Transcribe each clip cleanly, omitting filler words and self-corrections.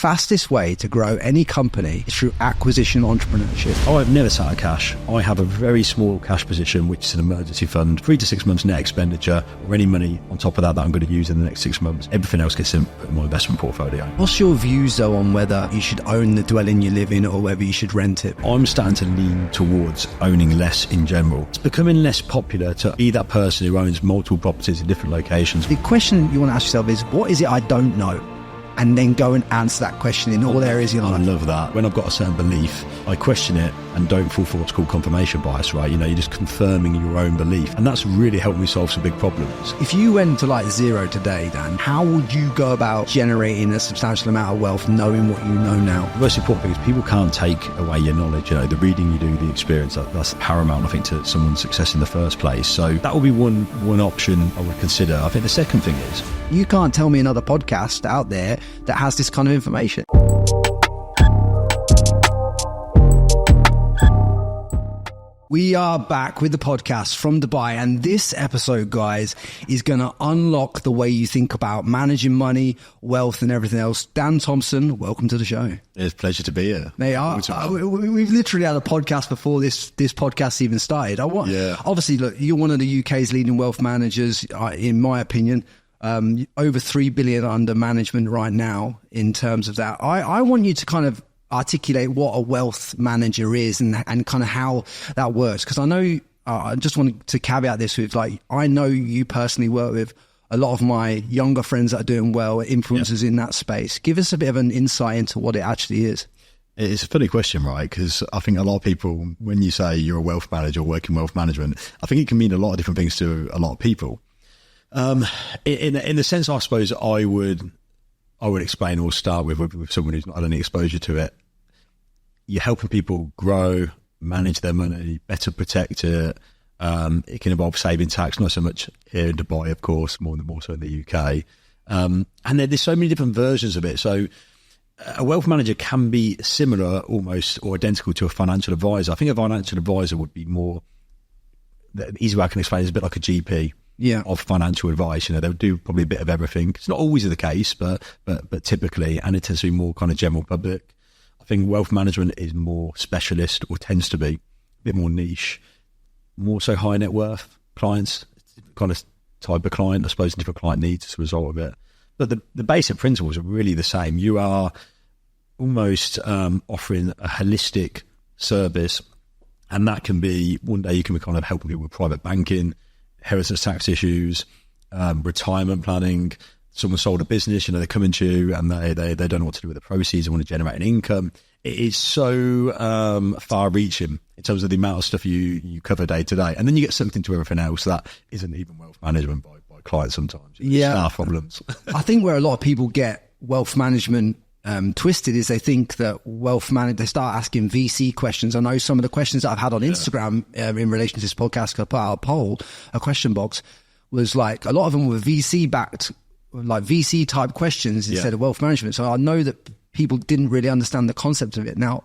fastest way to grow any company is through acquisition entrepreneurship. I've never sat on cash. I have a very small cash position, which is an emergency fund, 3 to 6 months net expenditure, or any money on top of that I'm going to use in the next 6 months. Everything else gets in my investment portfolio. What's your views though on whether you should own the dwelling you live in or whether you should rent it? I'm starting to lean towards owning less in general. It's becoming less popular to be that person who owns multiple properties in different locations. The question you want to ask yourself is, what is it I don't know? And then go and answer that question in all areas of your life. I love that. When I've got a certain belief, I question it and don't fall for what's called confirmation bias, right? You know, you're just confirming your own belief. And that's really helped me solve some big problems. If you went to like zero today, Dan, how would you go about generating a substantial amount of wealth knowing what you know now? The most important thing is people can't take away your knowledge. You know, the reading you do, the experience, that's paramount, I think, to someone's success in the first place. So that would be one option I would consider. I think the second thing is, you can't tell me another podcast out there that has this kind of information. We are back with the podcast from Dubai, and this episode, guys, is going to unlock the way you think about managing money, wealth, and everything else. Dan Thompson, welcome to the show. It's a pleasure to be here. We've literally had a podcast before this podcast even started. Obviously, look, you're one of the UK's leading wealth managers, in my opinion. Over 3 billion under management right now in terms of that. I want you to kind of articulate what a wealth manager is and kind of how that works. Because I know, I just wanted to caveat this with, like, I know you personally work with a lot of my younger friends that are doing well, influencers in that space. Give us a bit of an insight into what it actually is. It's a funny question, right? Because I think a lot of people, when you say you're a wealth manager or work in wealth management, I think it can mean a lot of different things to a lot of people. In the sense, I suppose I would explain or start with someone who's not had any exposure to it. You're helping people grow, manage their money, better protect it. It can involve saving tax, not so much here in Dubai, of course, more so in the UK. And there's so many different versions of it. So a wealth manager can be similar, almost, or identical to a financial advisor. I think a financial advisor would be more, the easy way I can explain it is a bit like a GP. Yeah, of financial advice. You know, they'll do probably a bit of everything. It's not always the case, but typically, and it tends to be more kind of general public. I think wealth management is more specialist, or tends to be a bit more niche, more so high net worth clients, kind of type of client, I suppose, different client needs as a result of it. But the basic principles are really the same. You are almost offering a holistic service, and that can be, one day you can be kind of helping people with private banking, inheritance tax issues, retirement planning. Someone sold a business, you know, they're coming to you and they don't know what to do with the proceeds and want to generate an income. It is so far reaching in terms of the amount of stuff you cover day to day. And then you get something to everything else that isn't even wealth management by clients sometimes. You know, staff problems. I think where a lot of people get wealth management twisted is they think that they start asking VC questions. I know some of the questions that I've had on Instagram in relation to this podcast, I put out a poll, a question box, was like, a lot of them were VC backed, like VC type questions instead of wealth management. So I know that people didn't really understand the concept of it. Now,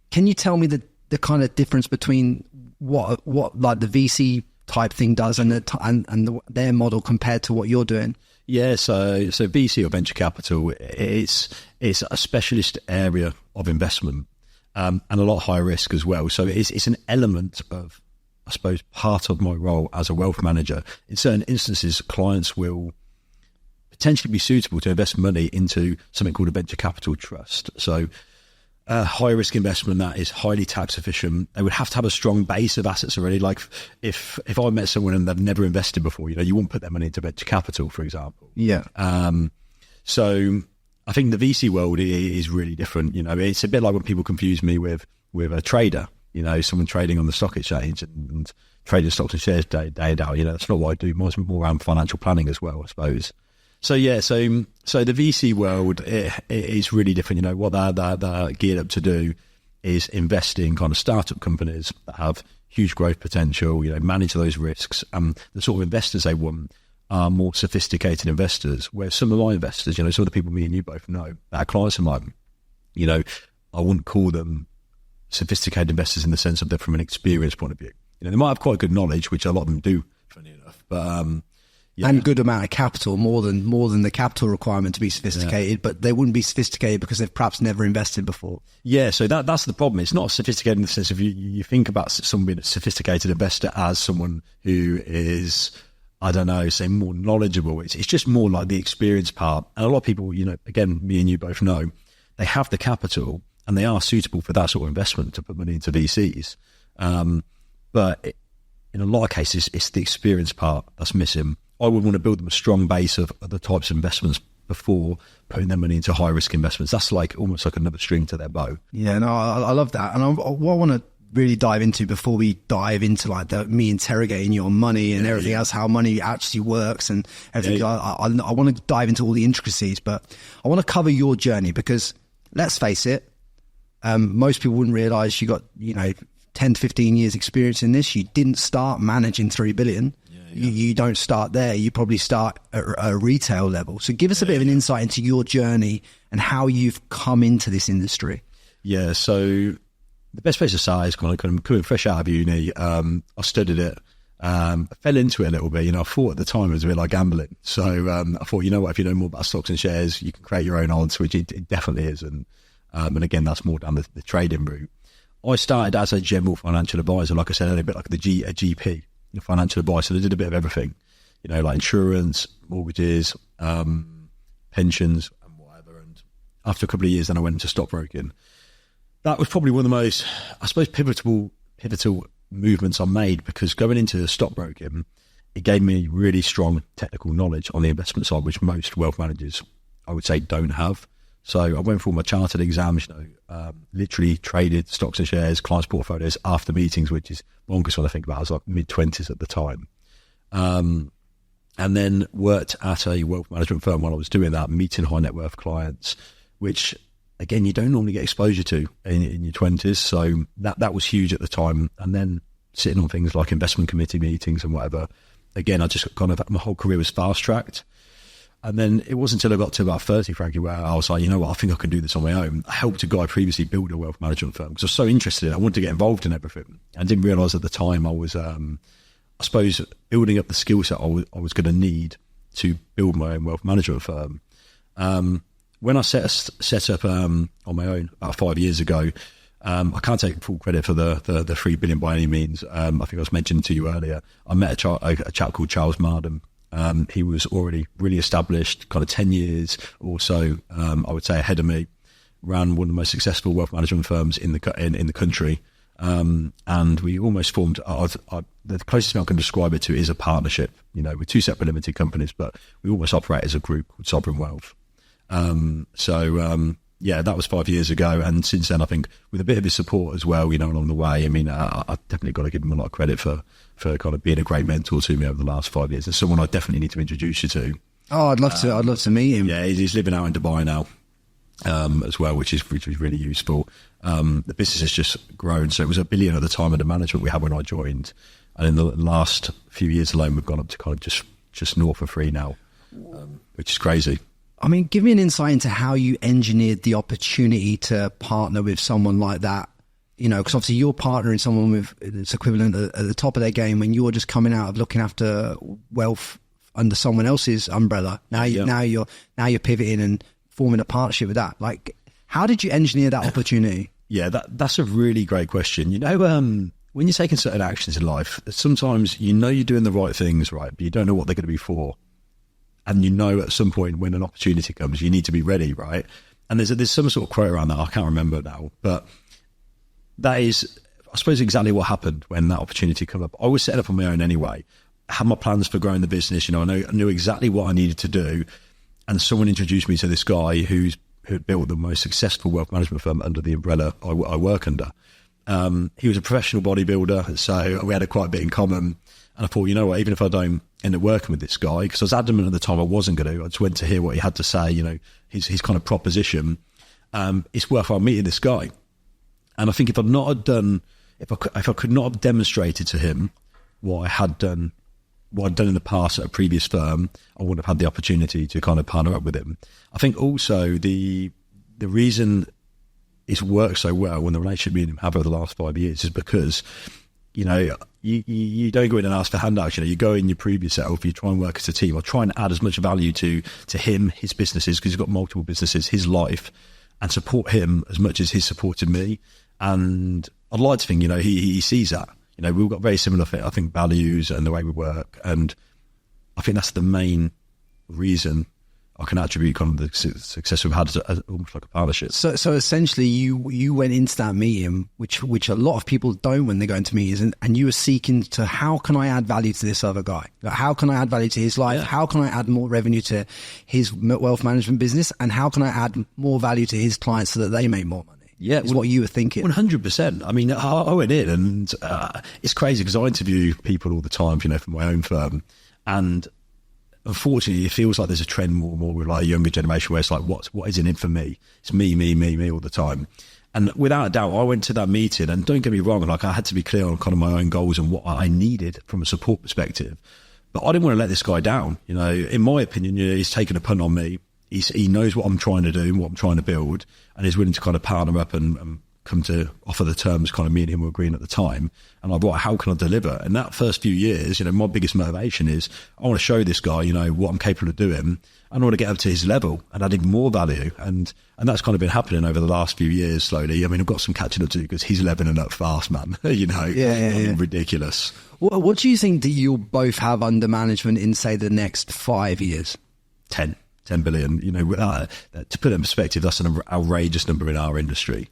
can you tell me the kind of difference between what like the VC type thing does and their model compared to what you're doing? Yeah, so VC or venture capital, it's a specialist area of investment, and a lot higher risk as well. So it's an element of, I suppose, part of my role as a wealth manager. In certain instances, clients will potentially be suitable to invest money into something called a venture capital trust. So high risk investment that is highly tax efficient. They would have to have a strong base of assets already. Like if I met someone and they've never invested before, you know, you wouldn't put their money into venture capital, for example. Yeah. So I think the VC world is really different. You know, it's a bit like when people confuse me with a trader, you know, someone trading on the stock exchange and trading stocks and shares day in, day out. You know, that's not what I do. More around financial planning as well, I suppose. So yeah, so the VC world it is really different. You know, what they're geared up to do is invest in kind of startup companies that have huge growth potential. You know, manage those risks. The sort of investors they want are more sophisticated investors. Where some of my investors, you know, some of the people me and you both know, that are clients of mine, you know, I wouldn't call them sophisticated investors in the sense of they're from an experience point of view. You know, they might have quite good knowledge, which a lot of them do, funny enough, but and good amount of capital, more than the capital requirement to be sophisticated, but they wouldn't be sophisticated because they've perhaps never invested before. Yeah, so that's the problem. It's not sophisticated in the sense of you think about someone being a sophisticated investor as someone who is, I don't know, say more knowledgeable. It's just more like the experience part. And a lot of people, again, me and you both know, they have the capital and they are suitable for that sort of investment to put money into VCs. But in a lot of cases, it's the experience part that's missing. I would want to build them a strong base of other types of investments before putting their money into high risk investments. That's almost like another string to their bow. Yeah, no, I love that. And what I want to really dive into before we dive into like me interrogating you on money and everything else, how money actually works and everything. I want to dive into all the intricacies, but I want to cover your journey because let's face it, most people wouldn't realize you got, 10 to 15 years experience in this. You didn't start managing 3 billion. You don't start there. You probably start at a retail level. So give us a bit of an insight into your journey and how you've come into this industry. Yeah. So the best place to start is kind of coming fresh out of uni. I studied it. I fell into it a little bit. I thought at the time it was a bit like gambling. So I thought, if you know more about stocks and shares, you can create your own odds, which it definitely is. And again, that's more down the trading route. I started as a general financial advisor, like I said earlier, a bit like a GP, financial advisor. I did a bit of everything, like insurance, mortgages, pensions, and whatever. And after a couple of years, then I went into stockbroking. That was probably one of the most, I suppose, pivotal movements I made, because going into stockbroking, it gave me really strong technical knowledge on the investment side, which most wealth managers, I would say, don't have. So I went through all my chartered exams, literally traded stocks and shares, clients' portfolios after meetings, which is bonkers when I think about it. I was like mid-20s at the time. And then worked at a wealth management firm while I was doing that, meeting high net worth clients, which, again, you don't normally get exposure to in your 20s. So that was huge at the time. And then sitting on things like investment committee meetings and whatever. Again, I just my whole career was fast-tracked. And then it wasn't until I got to about 30, Frankie, where I was like, you know what, I think I can do this on my own. I helped a guy previously build a wealth management firm because I was so interested in it. I wanted to get involved in everything. I didn't realise at the time I was, I suppose, building up the skill set I was going to need to build my own wealth management firm. When I set up on my own about 5 years ago, I can't take full credit for the 3 billion by any means. I think I was mentioning to you earlier, I met a chap called Charles Marden. He was already really established, kind of 10 years or so, I would say, ahead of me. Ran one of the most successful wealth management firms in the country, and we almost formed. The closest thing I can describe it to is a partnership. With two separate limited companies, but we almost operate as a group called Sovereign Wealth. Yeah, that was 5 years ago, and since then, I think with a bit of his support as well, along the way. I mean, I definitely got to give him a lot of credit for kind of being a great mentor to me over the last 5 years. It's someone I definitely need to introduce you to. Oh, I'd love to meet him. Yeah, he's living out in Dubai now, as well, which is really useful. The business has just grown, so it was $1 billion at the time of the management we had when I joined, and in the last few years alone, we've gone up to kind of just north of 3 now, which is crazy. I mean, give me an insight into how you engineered the opportunity to partner with someone like that. Because obviously you're partnering someone with its equivalent at the top of their game when you're just coming out of looking after wealth under someone else's umbrella. Now you're pivoting and forming a partnership with that. Like, how did you engineer that opportunity? Yeah, that's a really great question. When you're taking certain actions in life, sometimes you're doing the right things, right, but you don't know what they're going to be for. And at some point when an opportunity comes, you need to be ready, right? And there's some sort of quote around that, I can't remember now, but that is, I suppose, exactly what happened when that opportunity came up. I was set up on my own anyway. I had my plans for growing the business. I knew exactly what I needed to do. And someone introduced me to this guy who built the most successful wealth management firm under the umbrella I work under. He was a professional bodybuilder, so we had quite a bit in common. And I thought, even if I don't end up working with this guy, because I was adamant at the time I wasn't going to, I just went to hear what he had to say, his kind of proposition. It's worthwhile meeting this guy. And I think if I could not have demonstrated to him what I'd done in the past at a previous firm, I wouldn't have had the opportunity to kind of partner up with him. I think also the reason it's worked so well when the relationship me and him have over the last 5 years is because you don't go in and ask for handouts. You go in, you prove yourself, you try and work as a team. I try and add as much value to him, his businesses, because he's got multiple businesses, his life, and support him as much as he's supported me. And I'd like to think, he sees that. We've got very similar, I think, values and the way we work. And I think that's the main reason I can attribute kind of the success we've had as almost like a partnership. So essentially you went into that meeting, which a lot of people don't when they go into meetings, and you were seeking to, how can I add value to this other guy? Like, how can I add value to his life? Yeah. How can I add more revenue to his wealth management business? And how can I add more value to his clients so that they make more money? Yeah, is what you were thinking. 100%. I mean, I went in, and it's crazy because I interview people all the time, for my own firm, and unfortunately, it feels like there's a trend more and more with like a younger generation where it's like, what is in it for me? It's me all the time. And without a doubt, I went to that meeting, and don't get me wrong, like I had to be clear on kind of my own goals and what I needed from a support perspective. But I didn't want to let this guy down. In my opinion, he's taken a punt on me. He knows what I'm trying to do and what I'm trying to build, and he's willing to kind of partner up and come to offer the terms kind of me and him were agreeing at the time. And I'm like, how can I deliver? And that first few years, my biggest motivation is I want to show this guy, what I'm capable of doing. I want to get up to his level and add even more value. And that's kind of been happening over the last few years slowly. I mean, I've got some catching up to do because he's leveling up fast, man. Yeah. Ridiculous. What do you think that you'll both have under management in, say, the next 5 years? 10 billion. To put it in perspective, that's an outrageous number in our industry.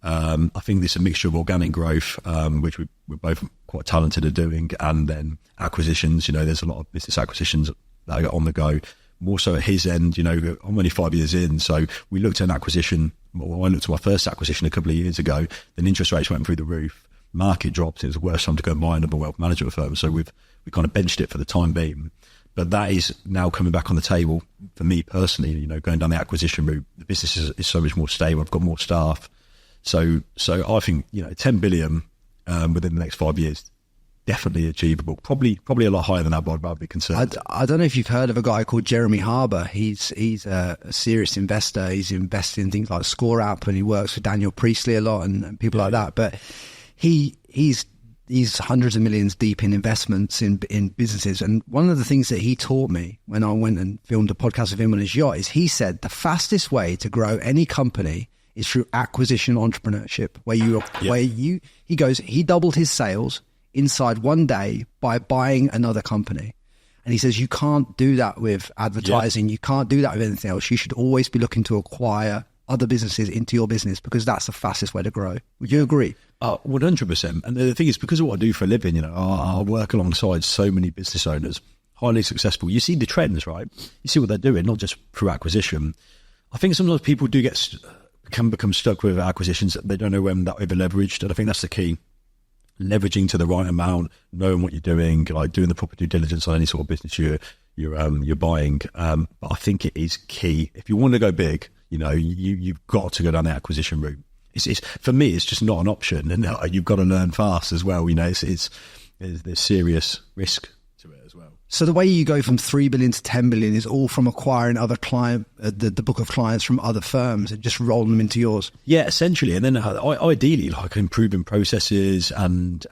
I think there's a mixture of organic growth, which we're both quite talented at doing, and then acquisitions. There's a lot of business acquisitions that are on the go. More so at his end, I'm only 5 years in, so we looked at an acquisition. Well, I looked at my first acquisition a couple of years ago. Then interest rates went through the roof. Market dropped. It was the worst time to go and buy another wealth management firm. So we kind of benched it for the time being. But that is now coming back on the table for me personally. Going down the acquisition route, the business is so much more stable. I've got more staff. So I think 10 billion within the next 5 years, definitely achievable. Probably a lot higher than that, but I'd be concerned. I don't know if you've heard of a guy called Jeremy Harbour. He's a serious investor. He's invested in things like Score App, and he works with Daniel Priestley a lot and people like that. But he's hundreds of millions deep in investments in businesses. And one of the things that he taught me when I went and filmed a podcast with him on his yacht is he said the fastest way to grow any company is through acquisition entrepreneurship, he doubled his sales inside one day by buying another company. And he says, you can't do that with advertising. You can't do that with anything else. You should always be looking to acquire other businesses into your business because that's the fastest way to grow. Would you agree? 100%. And the thing is, because of what I do for a living, I work alongside so many business owners, highly successful. You see the trends, right? You see what they're doing, not just through acquisition. I think sometimes people can become stuck with acquisitions. They don't know when that over leveraged, and I think that's the key. Leveraging to the right amount, knowing what you're doing, like doing the proper due diligence on any sort of business you're buying. But I think it is key if you want to go big. You've got to go down the acquisition route. It's for me, it's just not an option, and you've got to learn fast as well. There's serious risk to it as well. So the way you go from 3 billion to 10 billion is all from acquiring other the book of clients from other firms and just rolling them into yours. Yeah, essentially. And then ideally, like improving processes and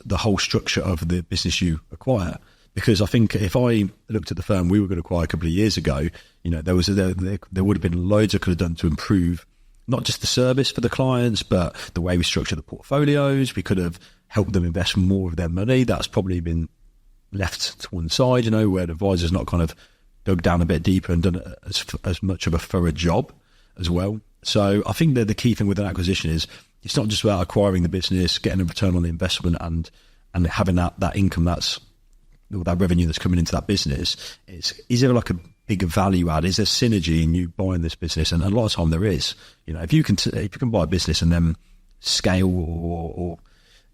the whole structure of the business you acquire. Because I think if I looked at the firm we were going to acquire a couple of years ago, there would have been loads I could have done to improve not just the service for the clients, but the way we structure the portfolios. We could have helped them invest more of their money. That's probably been left to one side, where the advisor's not kind of dug down a bit deeper and done as much of a thorough job as well. So I think that the key thing with an acquisition is it's not just about acquiring the business, getting a return on the investment and having that income that revenue that's coming into that business. Is there like a bigger value add? Is there synergy in you buying this business? And a lot of time there is. If you can buy a business and then scale or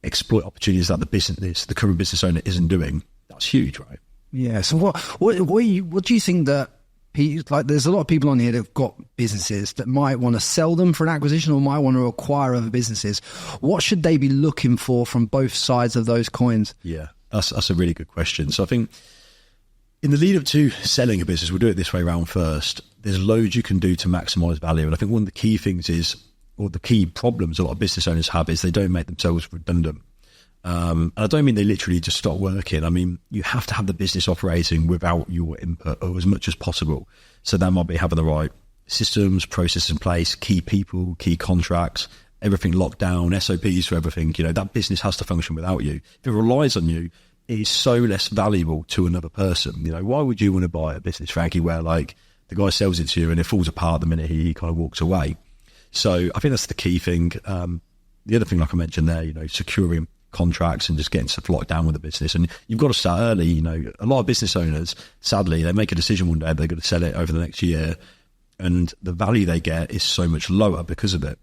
exploit opportunities that the current business owner isn't doing, that's huge, right? Yeah. So what do you think that there's a lot of people on here that have got businesses that might want to sell them for an acquisition or might want to acquire other businesses. What should they be looking for from both sides of those coins? Yeah, that's a really good question. So I think in the lead up to selling a business, we'll do it this way around first. There's loads you can do to maximize value. And I think one of the key things is, or the key problems a lot of business owners have is they don't make themselves redundant. And I don't mean they literally just stop working. I mean, you have to have the business operating without your input, or as much as possible. So that might be having the right systems, processes in place, key people, key contracts, everything locked down, SOPs for everything. That business has to function without you. If it relies on you, it is so less valuable to another person. Why would you want to buy a business, Frankie, where like the guy sells it to you and it falls apart the minute he kind of walks away? So I think that's the key thing. The other thing, like I mentioned there, securing contracts and just getting stuff locked down with the business. And you've got to start early. A lot of business owners, sadly, they make a decision one day, they're going to sell it over the next year, and the value they get is so much lower because of it.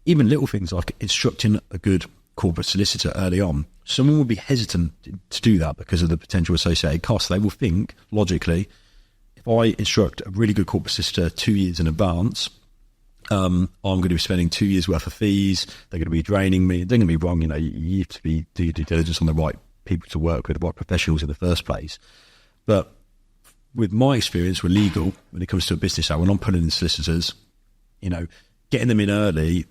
Even little things like instructing a good corporate solicitor early on, someone will be hesitant to do that because of the potential associated costs. They will think, logically, if I instruct a really good corporate solicitor 2 years in advance, I'm going to be spending 2 years worth of fees. They're going to be draining me. Don't get me wrong, you have to do your due diligence on the right people to work with, the right professionals in the first place. But with my experience with legal, when it comes to a business, when I'm putting in solicitors, getting them in early,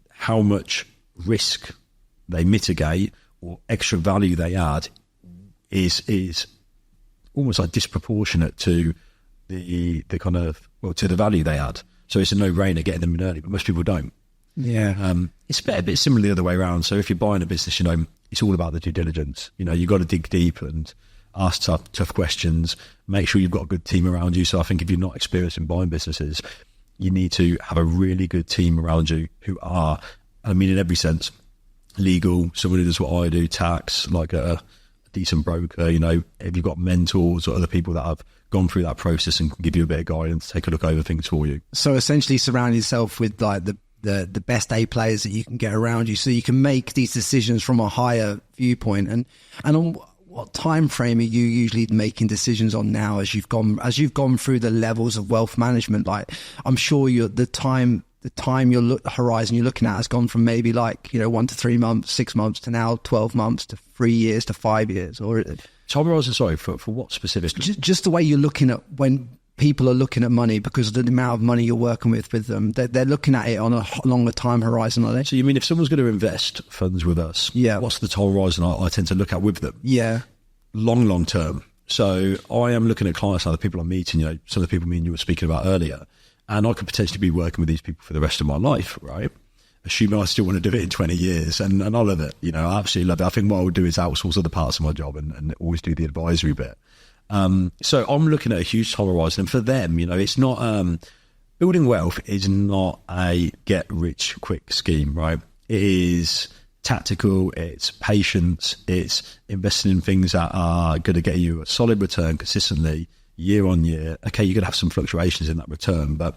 how much risk they mitigate or extra value they add is almost like disproportionate to the to the value they add. So it's a no-brainer getting them in early, but most people don't. Yeah. It's a bit similar the other way around. So if you're buying a business, it's all about the due diligence. You've got to dig deep and ask tough questions. Make sure you've got a good team around you. So I think if you're not experienced in buying businesses, you need to have a really good team around you who are, in every sense, legal, someone who does what I do, tax, like a decent broker. If you've got mentors or other people that have gone through that process and can give you a bit of guidance, take a look over things for you. So essentially surround yourself with like the best A players that you can get around you, so you can make these decisions from a higher viewpoint. And on what time frame are you usually making decisions on now as you've gone through the levels of wealth management? Like, I'm sure the time horizon you're looking at has gone from maybe 1 to 3 months, 6 months to now 12 months to 3 years to 5 years, or time horizon, sorry, for what specifically? Just the way you're looking at when people are looking at money, because of the amount of money you're working with them. They're looking at it on a longer time horizon, are they? So you mean if someone's going to invest funds with us, what's the time horizon I tend to look at with them? Yeah. Long term. So I am looking at clients now, the people I'm meeting, some of the people me and you were speaking about earlier, and I could potentially be working with these people for the rest of my life, right? Assuming I still want to do it in 20 years, and I love it. I absolutely love it. I think what I would do is outsource other parts of my job and always do the advisory bit. So I'm looking at a huge time horizon, and for them, it's not building wealth is not a get rich quick scheme, right? It is tactical, it's patience, it's investing in things that are going to get you a solid return consistently year on year. Okay, you're going to have some fluctuations in that return, but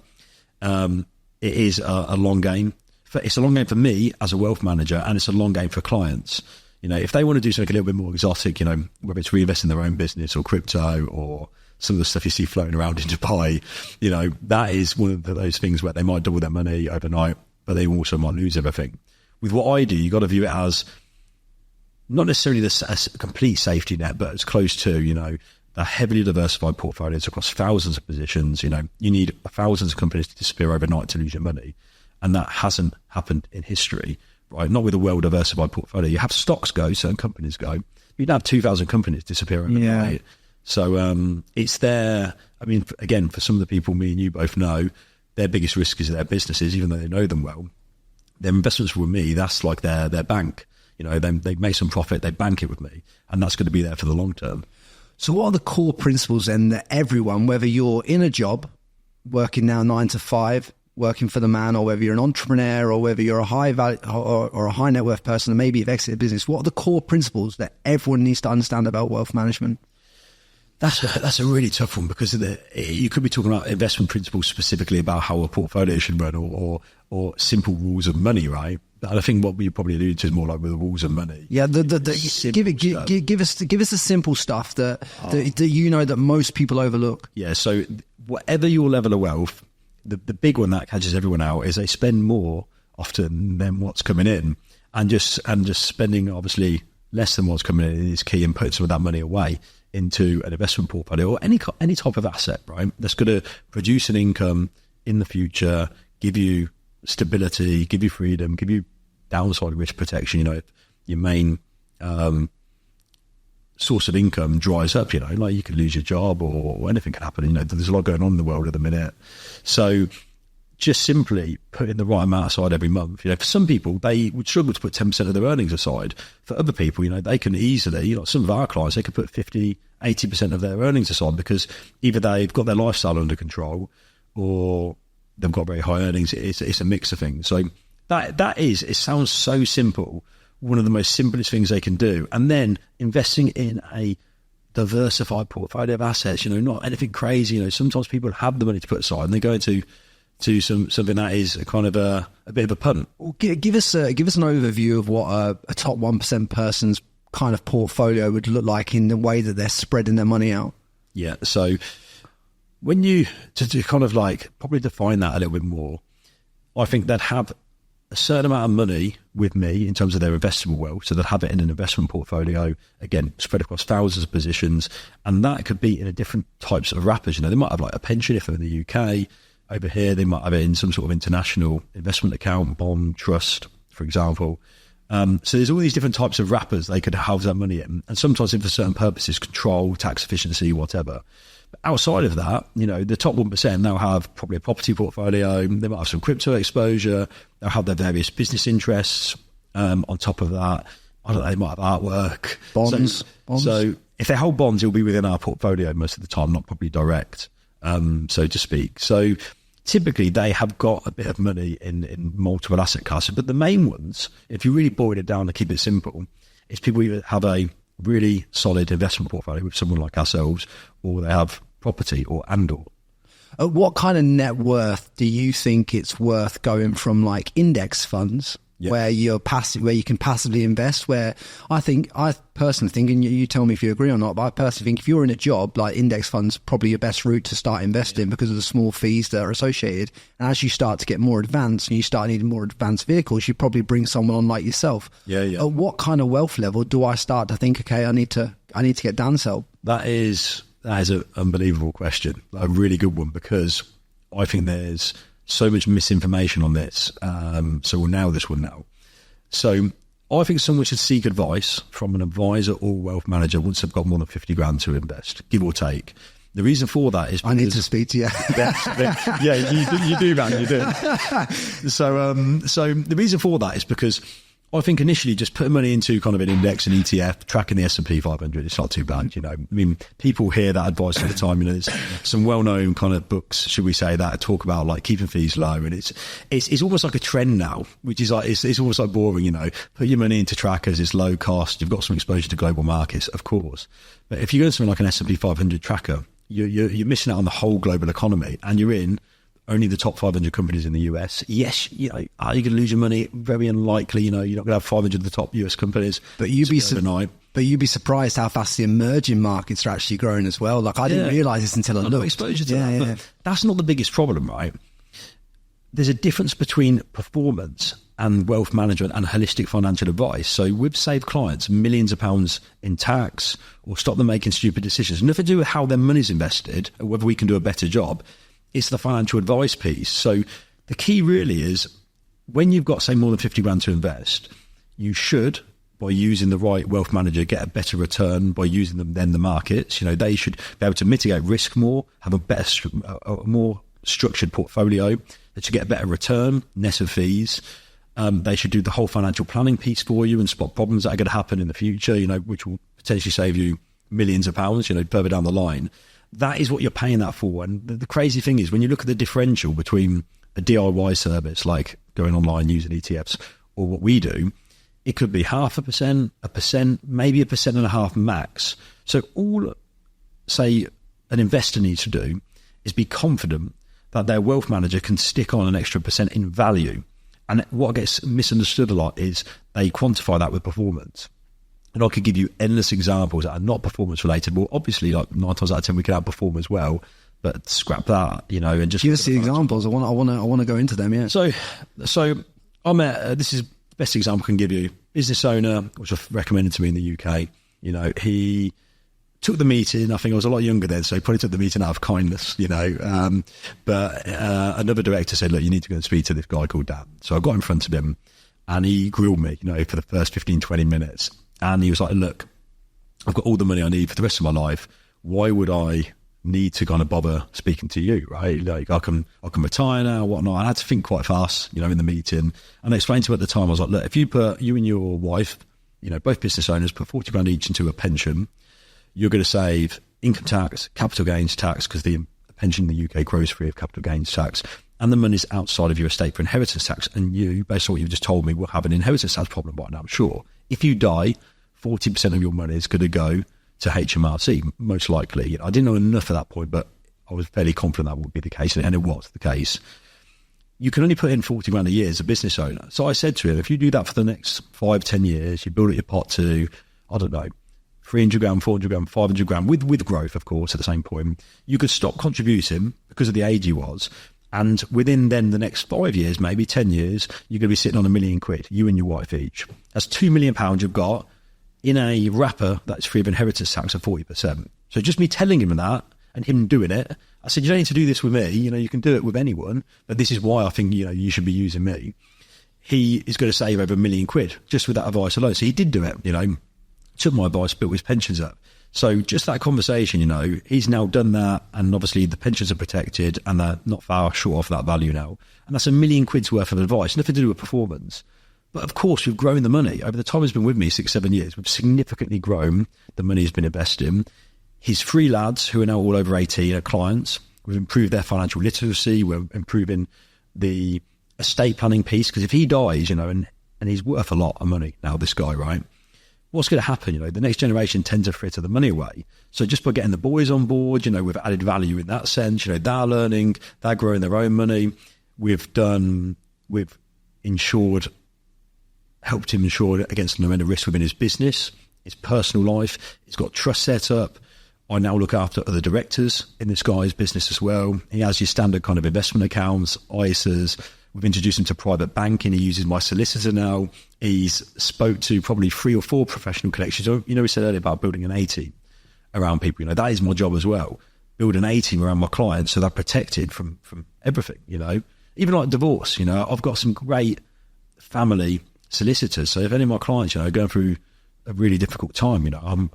it is a long game. It's a long game for me as a wealth manager, and it's a long game for clients. If they want to do something a little bit more exotic, whether it's reinvesting in their own business or crypto or some of the stuff you see floating around in Dubai, that is one of those things where they might double their money overnight, but they also might lose everything. With what I do, you got to view it as not necessarily a complete safety net, but as close to, the heavily diversified portfolios across thousands of positions. You need thousands of companies to disappear overnight to lose your money. And that hasn't happened in history, right? Not with a well-diversified portfolio. You have stocks go, certain companies go. You'd have 2,000 companies disappear overnight. Yeah. So it's there. Again, for some of the people me and you both know, their biggest risk is their businesses, even though they know them well. Their investments with me, that's like their bank. They make some profit, they bank it with me, and that's going to be there for the long term. So what are the core principles then that everyone, whether you're in a job, working now 9 to 5, working for the man, or whether you're an entrepreneur, or whether you're a high value or a high net worth person, and maybe you've exited business, what are the core principles that everyone needs to understand about wealth management? That's a really tough one, because you could be talking about investment principles specifically about how a portfolio should run, or simple rules of money, right? And I think what we probably alluded to is more like with the rules of money. Yeah, give us the simple stuff that that most people overlook. Yeah, so whatever your level of wealth, the big one that catches everyone out is they spend more often than what's coming in, and just spending obviously less than what's coming in is key, and putting some of that money away into an investment portfolio or any type of asset, right? That's going to produce an income in the future, give you stability, give you freedom, give you downside risk protection. If your main source of income dries up, like you could lose your job or anything can happen. There's a lot going on in the world at the minute. So just simply putting the right amount aside every month. For some people, they would struggle to put 10% of their earnings aside. For other people, they can easily, some of our clients, they could put 50, 80% of their earnings aside because either they've got their lifestyle under control or they've got very high earnings. It's a mix of things. So it sounds so simple, one of the most simplest things they can do. And then investing in a diversified portfolio of assets, not anything crazy. Sometimes people have the money to put aside and they go into something that is a kind of a bit of a punt. Well, give us an overview of what a top 1% person's kind of portfolio would look like in the way that they're spreading their money out. Yeah. So when you to kind of like probably define that a little bit more, I think they'd have a certain amount of money with me in terms of their investable wealth. So they'd have it in an investment portfolio, again, spread across thousands of positions. And that could be in a different types of wrappers. They might have like a pension if they're in the UK. Over here, they might have it in some sort of international investment account, bond, trust, for example. So there's all these different types of wrappers they could house that money in. And sometimes for certain purposes, control, tax efficiency, whatever. But outside of that, the top 1%, they'll have probably a property portfolio. They might have some crypto exposure. They'll have their various business interests. On top of that, I don't know, they might have artwork. Bonds. So if they hold bonds, it'll be within our portfolio most of the time, not probably direct, so to speak. So typically they have got a bit of money in multiple asset classes, but the main ones, if you really boil it down to keep it simple, is people either have a really solid investment portfolio with someone like ourselves, or they have property or. What kind of net worth do you think it's worth going from like index funds? Yeah. Where you're passive, where you can passively invest, where I personally think, and you tell me if you agree or not, but I personally think if you're in a job, like index funds, probably your best route to start investing because of the small fees that are associated. And as you start to get more advanced and you start needing more advanced vehicles, you probably bring someone on like yourself. Yeah. At what kind of wealth level do I start to think, okay, I need to get downsell? That is an unbelievable question, a really good one, because I think there's so much misinformation on this. So we'll nail this one now. So I think someone should seek advice from an advisor or wealth manager once they've got more than 50 grand to invest, give or take. The reason for that is because I need to speak to you. Yeah, you do, man, you do. So the reason for that is because I think initially just putting money into kind of an index, an ETF, tracking the S&P 500, it's not too bad, I mean, people hear that advice all the time. There's some well-known kind of books, should we say, that talk about like keeping fees low, and it's almost like a trend now, which is like it's almost like boring. Put your money into trackers, it's low cost, you've got some exposure to global markets, of course. But if you go to something like an S&P 500 tracker, you're missing out on the whole global economy, and you're in only the top 500 companies in the US. Yes, are you going to lose your money? Very unlikely. You're not going to have 500 of the top US companies. But you'd be surprised how fast the emerging markets are actually growing as well. Like I didn't realise this until I looked. Exposure to that. But that's not the biggest problem, right? There's a difference between performance and wealth management and holistic financial advice. So we've saved clients millions of pounds in tax or stopped them making stupid decisions. Nothing to do with how their money's invested or whether we can do a better job. It's the financial advice piece. So the key really is when you've got, say, more than 50 grand to invest, you should, by using the right wealth manager, get a better return by using them than the markets. They should be able to mitigate risk more, have a more structured portfolio. They should get a better return, net of fees. They should do the whole financial planning piece for you and spot problems that are going to happen in the future, which will potentially save you millions of pounds, further down the line. That is what you're paying that for. And the crazy thing is when you look at the differential between a DIY service like going online using ETFs or what we do, it could be 0.5%, 1%, maybe 1.5% max. So all, say, an investor needs to do is be confident that their wealth manager can stick on an extra % in value. And what gets misunderstood a lot is they quantify that with performance. And I could give you endless examples that are not performance related. Well, obviously, like 9 times out of 10, we can outperform as well. But scrap that, and just give us the examples. I want to go into them. Yeah. So I met. This is the best example I can give you. Business owner, which was recommended to me in the UK. He took the meeting. I think I was a lot younger then, so he probably took the meeting out of kindness. But another director said, "Look, you need to go and speak to this guy called Dan." So I got in front of him, and he grilled me. For the first 15, 20 minutes. And he was like, look, I've got all the money I need for the rest of my life. Why would I need to kind of bother speaking to you, right? Like I can retire now, whatnot. I had to think quite fast, in the meeting. And I explained to him at the time, I was like, look, if you and your wife, both business owners, put 40 grand each into a pension, you're going to save income tax, capital gains tax, because the pension in the UK grows free of capital gains tax, and the money's outside of your estate for inheritance tax. And you, based on what you've just told me, will have an inheritance tax problem right now, I'm sure. If you die, 40% of your money is going to go to HMRC, most likely. I didn't know enough at that point, but I was fairly confident that would be the case, and it was the case. You can only put in 40 grand a year as a business owner. So I said to him, if you do that for the next 5-10 years, you build up your pot to, I don't know, 300 grand, 400 grand, 500 grand, with growth, of course, at the same point, you could stop contributing because of the age he was. And within then the next 5 years, maybe 10 years, you're going to be sitting on £1 million, you and your wife each. That's £2 million you've got in a wrapper that's free of inheritance tax of 40%. So just me telling him that and him doing it, I said, you don't need to do this with me. You can do it with anyone, but this is why I think, you should be using me. He is going to save over £1 million just with that advice alone. So he did do it, took my advice, built his pensions up. So just that conversation, he's now done that, and obviously the pensions are protected and they're not far short of that value now. And that's £1 million worth of advice, nothing to do with performance. But of course, we've grown the money. Over the time he's been with me, 6-7 years, we've significantly grown the money he's been invested in. His 3 lads, who are now all over 18, are clients. We've improved their financial literacy. We're improving the estate planning piece, because if he dies, and he's worth a lot of money now, this guy, right? What's going to happen? The next generation tend to fritter the money away. So just by getting the boys on board, we've added value in that sense. They're learning, they're growing their own money. We've helped him insure against an amount of risk within his business, his personal life. He's got trust set up. I now look after other directors in this guy's business as well. He has your standard kind of investment accounts, ISAs. We've introduced him to private banking. He uses my solicitor now. He's spoke to probably 3 or 4 professional connections. We said earlier about building an A-team around people. That is my job as well. Build an A-team around my clients so they're protected from everything, Even like divorce, I've got some great family solicitors. So if any of my clients, are going through a really difficult time,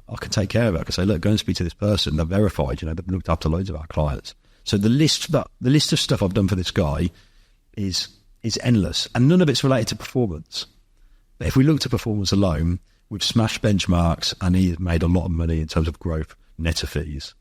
I can take care of it. I can say, look, go and speak to this person. They're verified, they've looked after loads of our clients. So the list of stuff I've done for this guy is endless, and none of it's related to performance. But if we looked at performance alone, we've smashed benchmarks, and he's made a lot of money in terms of growth, net of fees.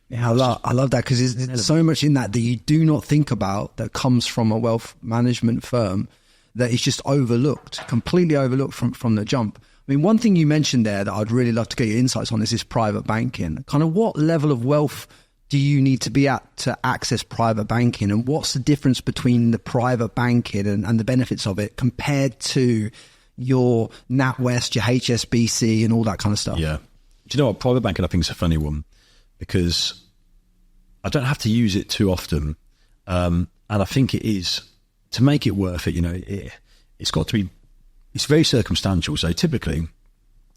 Yeah, I love that, because there's so much in that you do not think about that comes from a wealth management firm that is just completely overlooked from the jump. I mean, one thing you mentioned there that I'd really love to get your insights on is this private banking. Kind of what level of wealth do you need to be at to access private banking, and what's the difference between the private banking and the benefits of it compared to your NatWest, your HSBC and all that kind of stuff? Yeah. Do you know what? Private banking, I think, is a funny one, because I don't have to use it too often. And I think it is, to make it worth it, it's got to be, it's very circumstantial. So typically,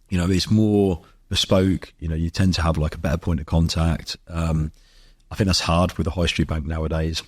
it's more bespoke. You tend to have like a better point of contact. I think that's hard with a high street bank nowadays.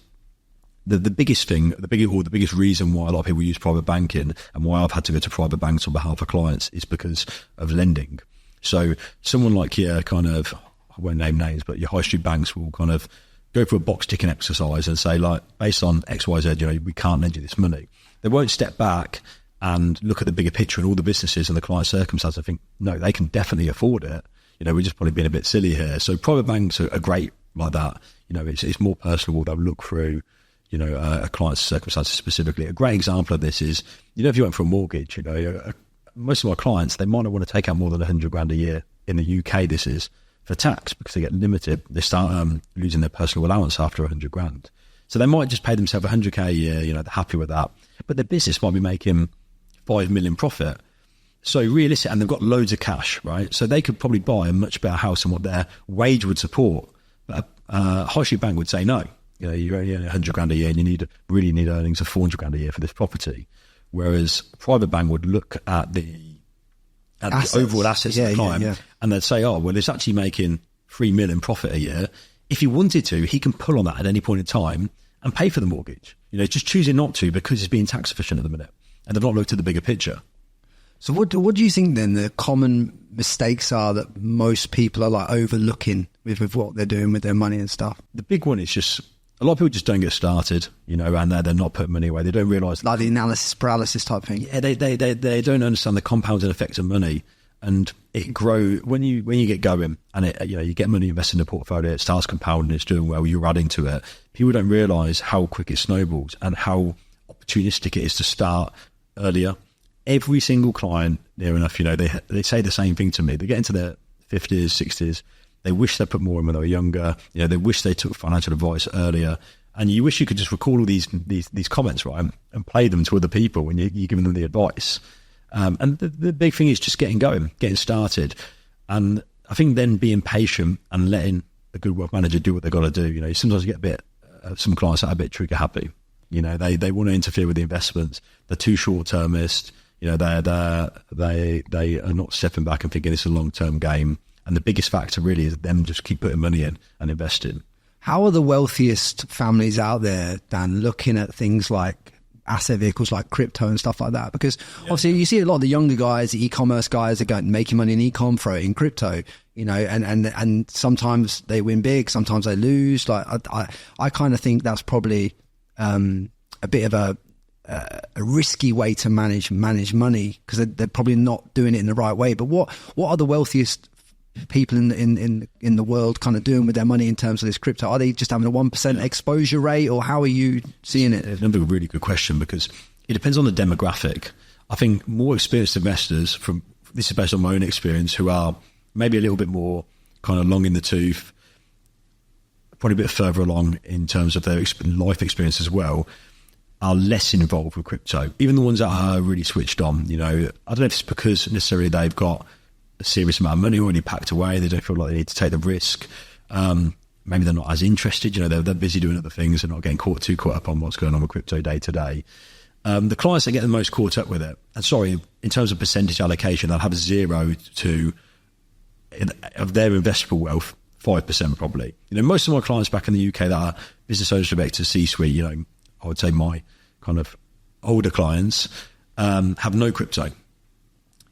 The biggest thing, the biggest reason why a lot of people use private banking, and why I've had to go to private banks on behalf of clients, is because of lending. So someone like your kind of, I won't name names, but your high street banks will kind of go through a box ticking exercise and say, like, based on X, Y, Z, we can't lend you this money. They won't step back and look at the bigger picture and all the businesses and the client circumstances. I think, no, they can definitely afford it. We're just probably being a bit silly here. So private banks are great like that. It's more personable. They'll look through, a client's circumstances specifically. A great example of this is, if you went for a mortgage, most of my clients, they might not want to take out more than 100 grand a year. In the UK, this is for tax, because they get limited. They start losing their personal allowance after 100 grand. So they might just pay themselves 100k a year, they're happy with that. But their business might be making 5 million profit. So realistic, and they've got loads of cash, right? So they could probably buy a much better house than what their wage would support. But a high street bank would say no. You're only 100 grand a year, and you really need earnings of 400 grand a year for this property. Whereas a private bank would look at the overall assets of the client, and they'd say, oh, well, it's actually making 3 million profit a year. If he wanted to, he can pull on that at any point in time and pay for the mortgage. Just choosing not to because it's being tax efficient at the minute, and they've not looked at the bigger picture. So what do you think then the common mistakes are that most people are like overlooking with what they're doing with their money and stuff? The big one is just a lot of people just don't get started, and they're not putting money away. They don't realise, like the analysis paralysis type thing. Yeah, they don't understand the compounding effects of money, and it grow when you get going, and it you get money invested in a portfolio. It starts compounding, it's doing well. You're adding to it. People don't realise how quick it snowballs and how opportunistic it is to start earlier. Every single client, near enough, they say the same thing to me. They get into their 50s, 60s. They wish they put more in when they were younger. They wish they took financial advice earlier. And you wish you could just recall all these comments, right, and play them to other people when you're giving them the advice. And the big thing is just getting going, getting started. And I think then being patient and letting a good wealth manager do what they've got to do. Sometimes you get a bit, some clients that are a bit trigger happy. They want to interfere with the investments. They're too short-termist. They are not stepping back and thinking it's a long-term game. And the biggest factor really is them just keep putting money in and investing. How are the wealthiest families out there, Dan, looking at things like asset vehicles like crypto and stuff like that? Because obviously you see a lot of the younger guys, the e-commerce guys, are going making money in e-com, throw it in crypto, and sometimes they win big, sometimes they lose. Like I kind of think that's probably a bit of a risky way to manage money, because they're probably not doing it in the right way. But what are the wealthiest people in the world kind of doing with their money in terms of this crypto? Are they just having a 1% exposure rate, or how are you seeing it? It's another really good question, because it depends on the demographic. I think more experienced investors, this is based on my own experience, who are maybe a little bit more kind of long in the tooth, probably a bit further along in terms of their life experience as well, are less involved with crypto. Even the ones that are really switched on, I don't know if it's because necessarily they've got a serious amount of money already packed away. They don't feel like they need to take the risk. Maybe they're not as interested. They're busy doing other things. They're not getting too caught up on what's going on with crypto day to day. The clients that get the most caught up with it, and sorry, in terms of percentage allocation, they'll have 0 to of their investable wealth, 5% probably. Most of my clients back in the UK that are business owners, directors, C-suite, I would say my kind of older clients have no crypto.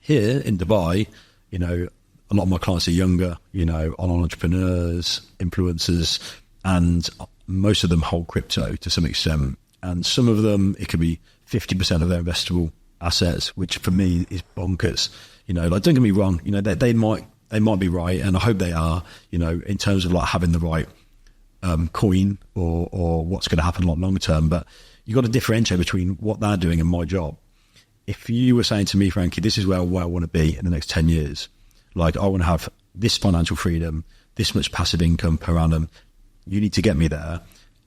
Here in Dubai, a lot of my clients are younger, on entrepreneurs, influencers, and most of them hold crypto to some extent. And some of them, it could be 50% of their investable assets, which for me is bonkers. Don't get me wrong, they might be right, and I hope they are, in terms of like having the right coin or what's going to happen long term. But you've got to differentiate between what they're doing and my job. If you were saying to me, Frankie, this is where I want to be in the next 10 years, like I want to have this financial freedom, this much passive income per annum, you need to get me there.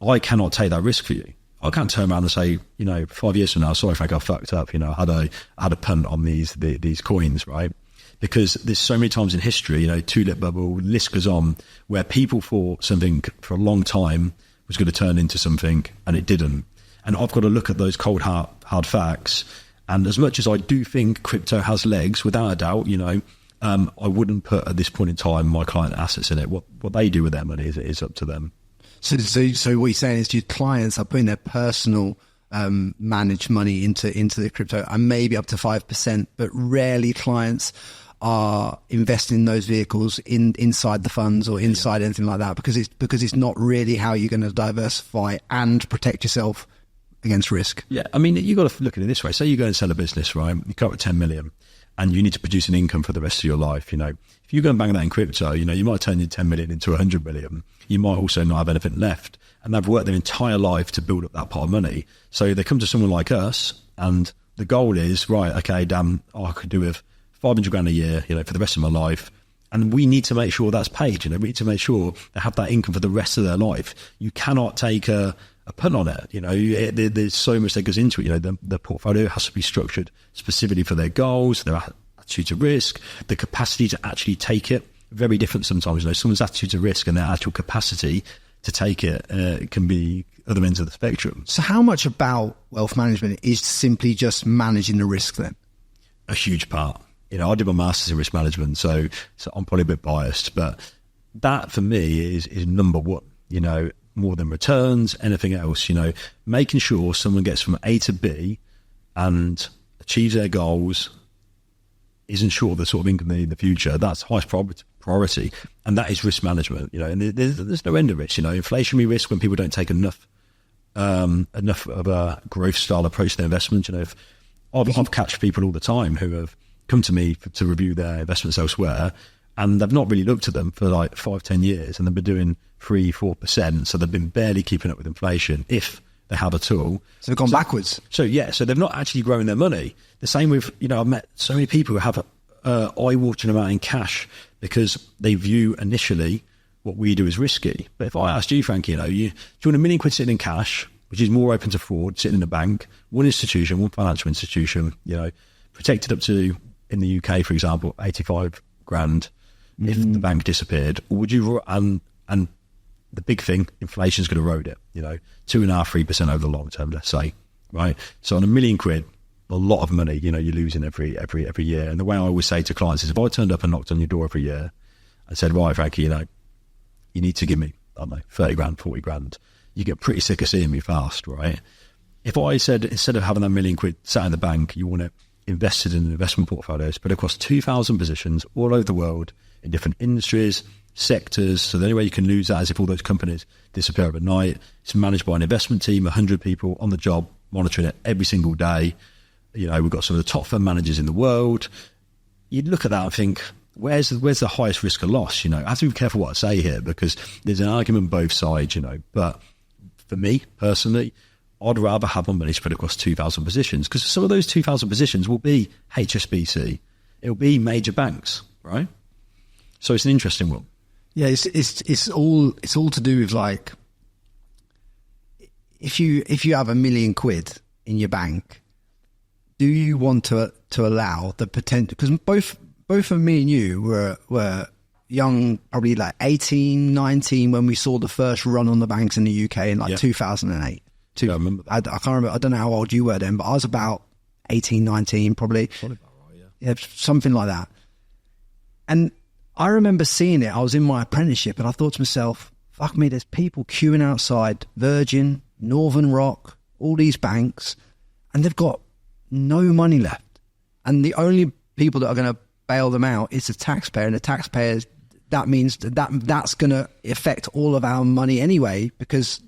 I cannot take that risk for you. I can't turn around and say, 5 years from now, sorry, Frank, I fucked up. I had a punt on these coins, right? Because there's so many times in history, tulip bubble, list goes on, where people thought something for a long time was going to turn into something, and it didn't. And I've got to look at those cold hard facts. And as much as I do think crypto has legs, without a doubt, I wouldn't put at this point in time my client assets in it. What they do with their money is up to them. So what you're saying is your clients are putting their personal managed money into the crypto, and maybe up to 5%, but rarely clients are investing in those vehicles inside the funds or inside anything like that, because it's not really how you're going to diversify and protect yourself against risk. Yeah, I mean, you got to look at it this way. Say you go and sell a business, right? You come up with 10 million and you need to produce an income for the rest of your life. If you go and bang that in crypto, you might turn your 10 million into 100 million. You might also not have anything left. And they've worked their entire life to build up that pot of money. So they come to someone like us, and the goal is, right, okay, damn, I could do with 500 grand a year, for the rest of my life. And we need to make sure that's paid. We need to make sure they have that income for the rest of their life. You cannot take a punt on it. There's so much that goes into it. The portfolio has to be structured specifically for their goals, their attitude to risk, the capacity to actually take it. Very different sometimes. Someone's attitude to risk and their actual capacity to take it can be other ends of the spectrum. So how much about wealth management is simply just managing the risk then? A huge part. I did my master's in risk management, so I'm probably a bit biased, but that for me is number one, more than returns, anything else, making sure someone gets from A to B and achieves their goals isn't sure of the sort of income they need in the future, that's highest priority, and that is risk management. And there's no end of risk. Inflationary risk when people don't take enough of a growth style approach to their investment. If I've catched people all the time who have come to me to review their investments elsewhere, and they've not really looked at them for like 5-10 years, and they've been doing 3-4%. So they've been barely keeping up with inflation, if they have at all. So they've gone backwards. So they've not actually grown their money. The same with, I've met so many people who have eye-watering amount in cash because they view initially what we do as risky. But if I asked you, Frankie, do you want £1 million sitting in cash, which is more open to fraud, sitting in a bank, one financial institution, protected up to, in the UK, for example, 85 grand if the bank disappeared, or would you, and the big thing, inflation's going to erode it, 2.5-3% over the long term, let's say, right? So on £1 million, a lot of money, you're losing every year. And the way I always say to clients is, if I turned up and knocked on your door every year and said, right, Frankie, you need to give me, 30 grand, 40 grand, you get pretty sick of seeing me fast, right? If I said, instead of having that £1 million sat in the bank, you want it invested in an investment portfolio spread across 2,000 positions all over the world in different industries, sectors. So the only way you can lose that is if all those companies disappear overnight. It's managed by an investment team, 100 people on the job, monitoring it every single day. We've got some of the top fund managers in the world. You'd look at that and think, where's the highest risk of loss? I have to be careful what I say here, because there's an argument on both sides, but for me personally, I'd rather have my money spread across 2,000 positions, because some of those 2,000 positions will be HSBC. It'll be major banks, right? So it's an interesting one. Yeah, it's all to do with, like, if you have £1 million in your bank, do you want to allow the potential? Because both of me and you were young, probably like 18, 19 when we saw the first run on the banks in the UK in 2008. I remember that. I can't remember. I don't know how old you were then, but I was about 18, 19 probably. Probably about right, yeah, something like that. And I remember seeing it. I was in my apprenticeship and I thought to myself, fuck me, there's people queuing outside Virgin, Northern Rock, all these banks, and they've got no money left. And the only people that are going to bail them out is the taxpayer. And the taxpayers, that means that's going to affect all of our money anyway, because,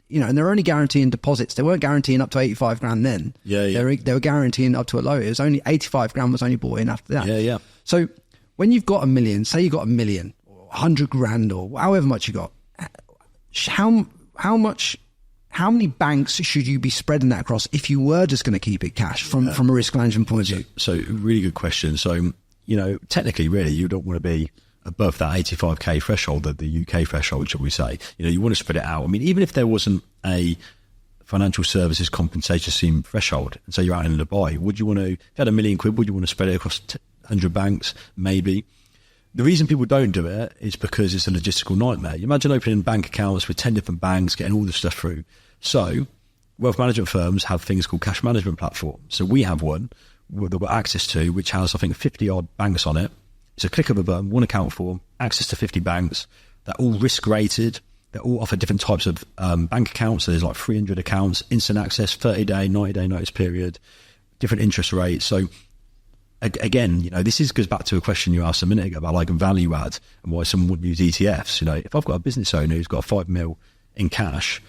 and they're only guaranteeing deposits. They weren't guaranteeing up to 85 grand then. They were guaranteeing up to a low. It was only 85 grand was only bought in after that. So when you've got £1 million, say you got £1 million or 100 grand or however much you got, how many banks should you be spreading that across if you were just going to keep it cash from a risk management point of view? So really good question. So, technically, really, you don't want to be above that 85k threshold, the UK threshold, shall we say. You want to spread it out. I mean, even if there wasn't a financial services compensation scheme threshold, and so you're out in Dubai, would you want to, if you had £1 million, would you want to spread it across 100 banks? Maybe. The reason people don't do it is because it's a logistical nightmare. You imagine opening bank accounts with 10 different banks, getting all this stuff through. So wealth management firms have things called cash management platforms. So we have one that we've got access to, which has, I think, 50 odd banks on it. It's a click of a button, one account form, access to 50 banks. They're all risk rated. They all offer different types of bank accounts. So there's like 300 accounts, instant access, 30-day, 90-day notice period, different interest rates. So again, this goes back to a question you asked a minute ago about like value add and why someone would use ETFs. If I've got a business owner who's got 5 mil in cash,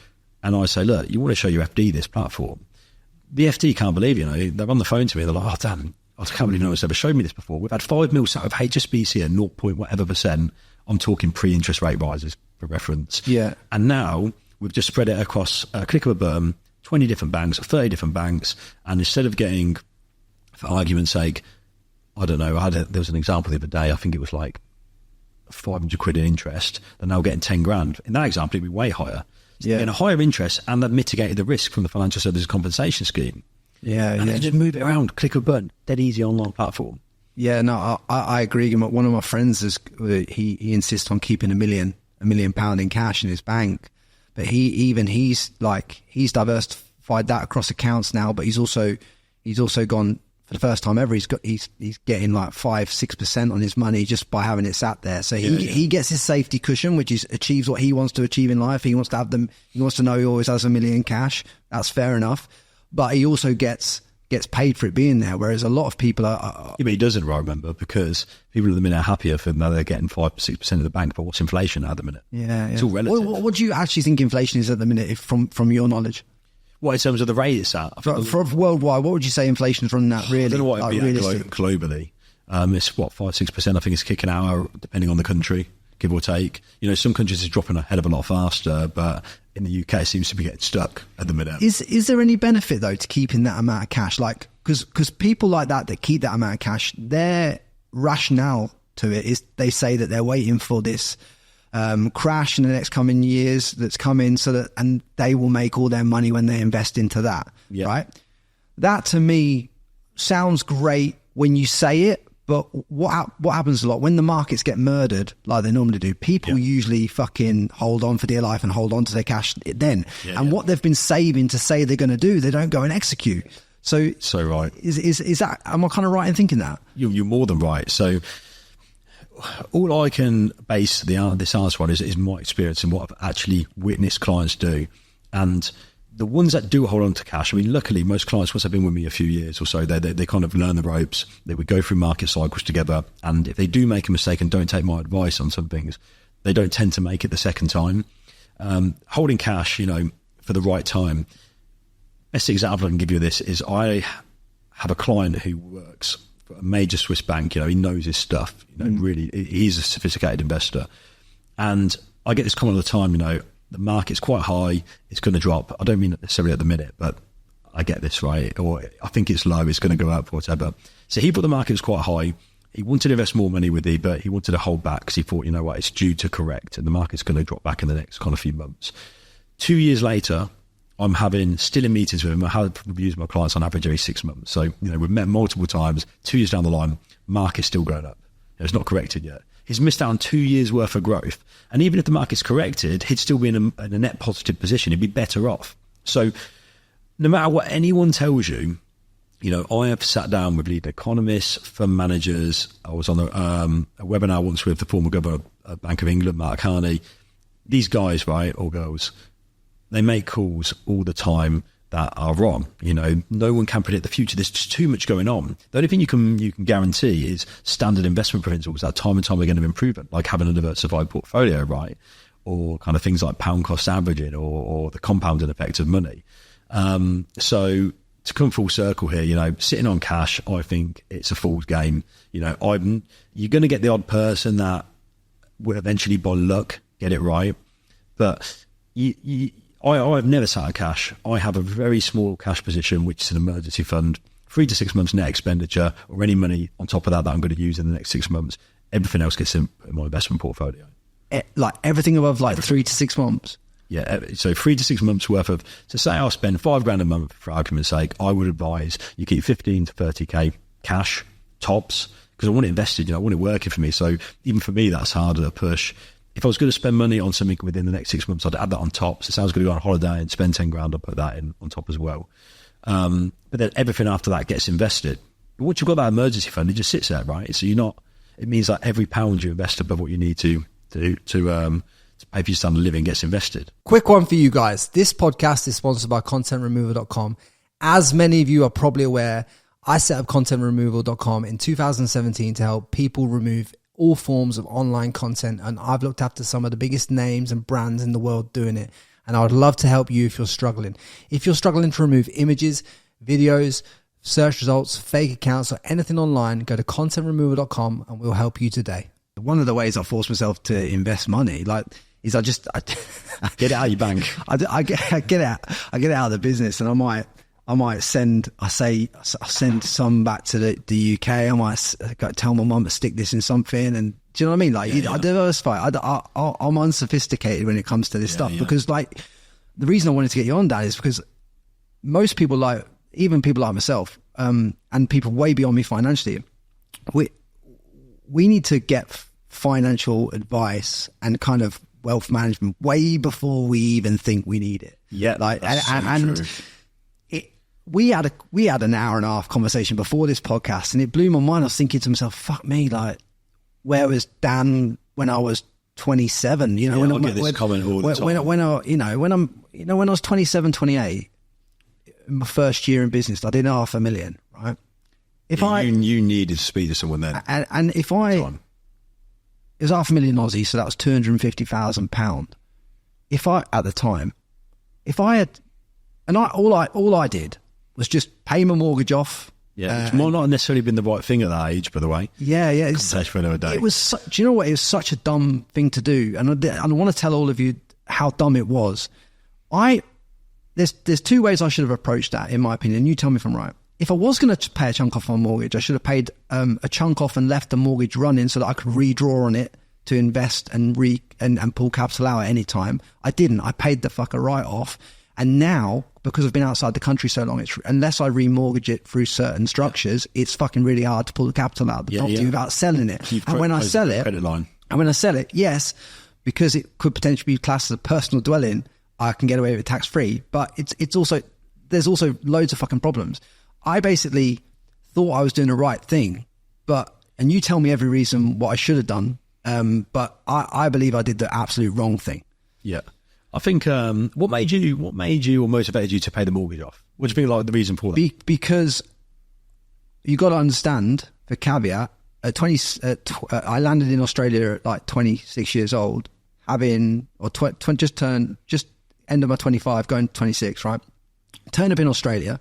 and I say, look, you want to show your FD this platform, the FD can't believe, they're on the phone to me. They're like, oh, damn, I can't believe no one's ever showed me this before. We've had 5 mil out of HSBC at 0. whatever percent. I'm talking pre-interest rate rises for reference. Yeah. And now we've just spread it across a click of a button, 20 different banks, 30 different banks. And instead of getting, for argument's sake, I don't know, there was an example the other day, I think it was like 500 quid in interest. They're now getting 10 grand. In that example, it'd be way higher. So they're getting a higher interest, and they've mitigated the risk from the financial services compensation scheme. And they just move it around, click a button, dead easy online platform. Yeah, no, I agree. One of my friends he insists on keeping £1 million in cash in his bank, but he's diversified that across accounts now. But he's also gone, for the first time ever, he's getting like 5-6% on his money just by having it sat there. So he gets his safety cushion, which is achieves what he wants to achieve in life. He wants to have them. He wants to know he always has £1 million cash. That's fair enough. But he also gets gets paid for it being there, whereas a lot of people are Yeah, but he doesn't, right, remember, because people at the minute are happier for now they're getting 5-6% of the bank. But what's inflation at the minute? Yeah, it's all relative. What do you actually think inflation is at the minute, from your knowledge? What, in terms of the rate it's at? For worldwide, what would you say inflation's running at, really? I don't know what it'd be realistic? at globally. It's what, 5-6%, I think it's kicking out, depending on the country, give or take. You know, some countries are dropping a hell of a lot faster, but in the UK it seems to be getting stuck at the minute. Is there any benefit, though, to keeping that amount of cash? Like, because people like that keep that amount of cash, their rationale to it is they say that they're waiting for this crash in the next coming years that's coming, and they will make all their money when they invest into that, right? That to me sounds great when you say it, but what happens a lot when the markets get murdered like they normally do, people usually fucking hold on for dear life and hold on to their cash then. What they've been saving to say they're going to do, they don't go and execute. So right. Is that, am I kind of right in thinking that? You're more than right. So all I can base this answer on is my experience and what I've actually witnessed clients do. And the ones that do hold on to cash, I mean, luckily, most clients, once they've been with me a few years or so, they kind of learn the ropes. They would go through market cycles together. And if they do make a mistake and don't take my advice on some things, they don't tend to make it the second time. Holding cash, you know, for the right time. Best example I can give you of this is I have a client who works for a major Swiss bank. You know, he knows his stuff. You know, really, he's a sophisticated investor. And I get this comment all the time, you know, the market's quite high, it's going to drop. I don't mean it necessarily at the minute, but I get this, right? Or I think it's low, it's going to go up, or whatever. So he thought the market was quite high. He wanted to invest more money with it, but he wanted to hold back because he thought, you know what, it's due to correct and the market's going to drop back in the next kind of few months. 2 years later, I'm still in meetings with him. I have reviews with my clients on average every 6 months. So, you know, we've met multiple times. 2 years down the line, market's still going up. You know, it's not corrected yet. He's missed out on 2 years worth of growth. And even if the market's corrected, he'd still be in a net positive position. He'd be better off. So no matter what anyone tells you, you know, I have sat down with leading economists, fund managers. I was on a webinar once with the former governor of Bank of England, Mark Carney. These guys, right, or girls, they make calls all the time that are wrong. You know, no one can predict the future. There's just too much going on. The only thing you can guarantee is standard investment principles that time and time again have been proven, like having a diversified portfolio, right? Or kind of things like pound cost averaging or the compounding effect of money. So to come full circle here, you know, sitting on cash, I think it's a fool's game. You know, you're going to get the odd person that will eventually, by luck, get it right. But I've never sat on cash. I have a very small cash position, which is an emergency fund, 3 to 6 months net expenditure, or any money on top of that I'm going to use in the next 6 months. Everything else gets in my investment portfolio. Like everything above like 3 to 6 months? Yeah, so 3 to 6 months worth of, so say I'll spend $5,000 a month for argument's sake, I would advise you keep 15 to 30K cash, tops, because I want it invested, you know, I want it working for me. So even for me, that's harder to push. If I was going to spend money on something within the next 6 months, I'd add that on top. So say I was going to go on holiday and spend $10,000, I'd put that in on top as well. But then everything after that gets invested. But once you've got that emergency fund, it just sits there, right? So it means that every pound you invest above what you need to pay for your standard of living gets invested. Quick one for you guys. This podcast is sponsored by ContentRemoval.com. As many of you are probably aware, I set up ContentRemoval.com in 2017 to help people remove all forms of online content, and I've looked after some of the biggest names and brands in the world doing it, and I would love to help you if you're struggling. If you're struggling to remove images, videos, search results, fake accounts, or anything online, go to ContentRemoval.com and we'll help you today. One of the ways I force myself to invest money, is I get it out of your bank. I get it out of the business, and I might send some back to the UK. I might tell my mum to stick this in something, and do you know what I mean? Like, I diversify. I'm unsophisticated when it comes to this stuff because, like, the reason I wanted to get you on that is because most people, like even people like myself, and people way beyond me financially, we need to get financial advice and kind of wealth management way before we even think we need it. Yeah, like we had an hour and a half conversation before this podcast, and it blew my mind. I was thinking to myself, "Fuck me! Like, where was Dan when I was 27? You know, I get this comment all the time. When I was 27, 28, in my first year in business, I did $500,000, right? If you needed to speak to someone then. And if it was $500,000 Aussie, so that was £250,000. At the time, all I did was just pay my mortgage off. Yeah, it might not necessarily been the right thing at that age, by the way. Yeah. For another day. It was. Do you know what? It was such a dumb thing to do, and I want to tell all of you how dumb it was. There's two ways I should have approached that, in my opinion. You tell me if I'm right. If I was going to pay a chunk off my mortgage, I should have paid a chunk off and left the mortgage running so that I could redraw on it to invest and pull capital out at any time. I didn't. I paid the fucker right off. And now, because I've been outside the country so long, unless I remortgage it through certain structures, it's fucking really hard to pull the capital out of the property without selling it. And when I sell it, yes, because it could potentially be classed as a personal dwelling, I can get away with it tax free. But there's also loads of fucking problems. I basically thought I was doing the right thing, and you tell me every reason what I should have done. But I believe I did the absolute wrong thing. Yeah. I think what made you or motivated you to pay the mortgage off? What do you think like the reason for that? Because you got to understand the caveat. I landed in Australia at like 26 years old, just end of my 25, going to 26, right? Turn up in Australia.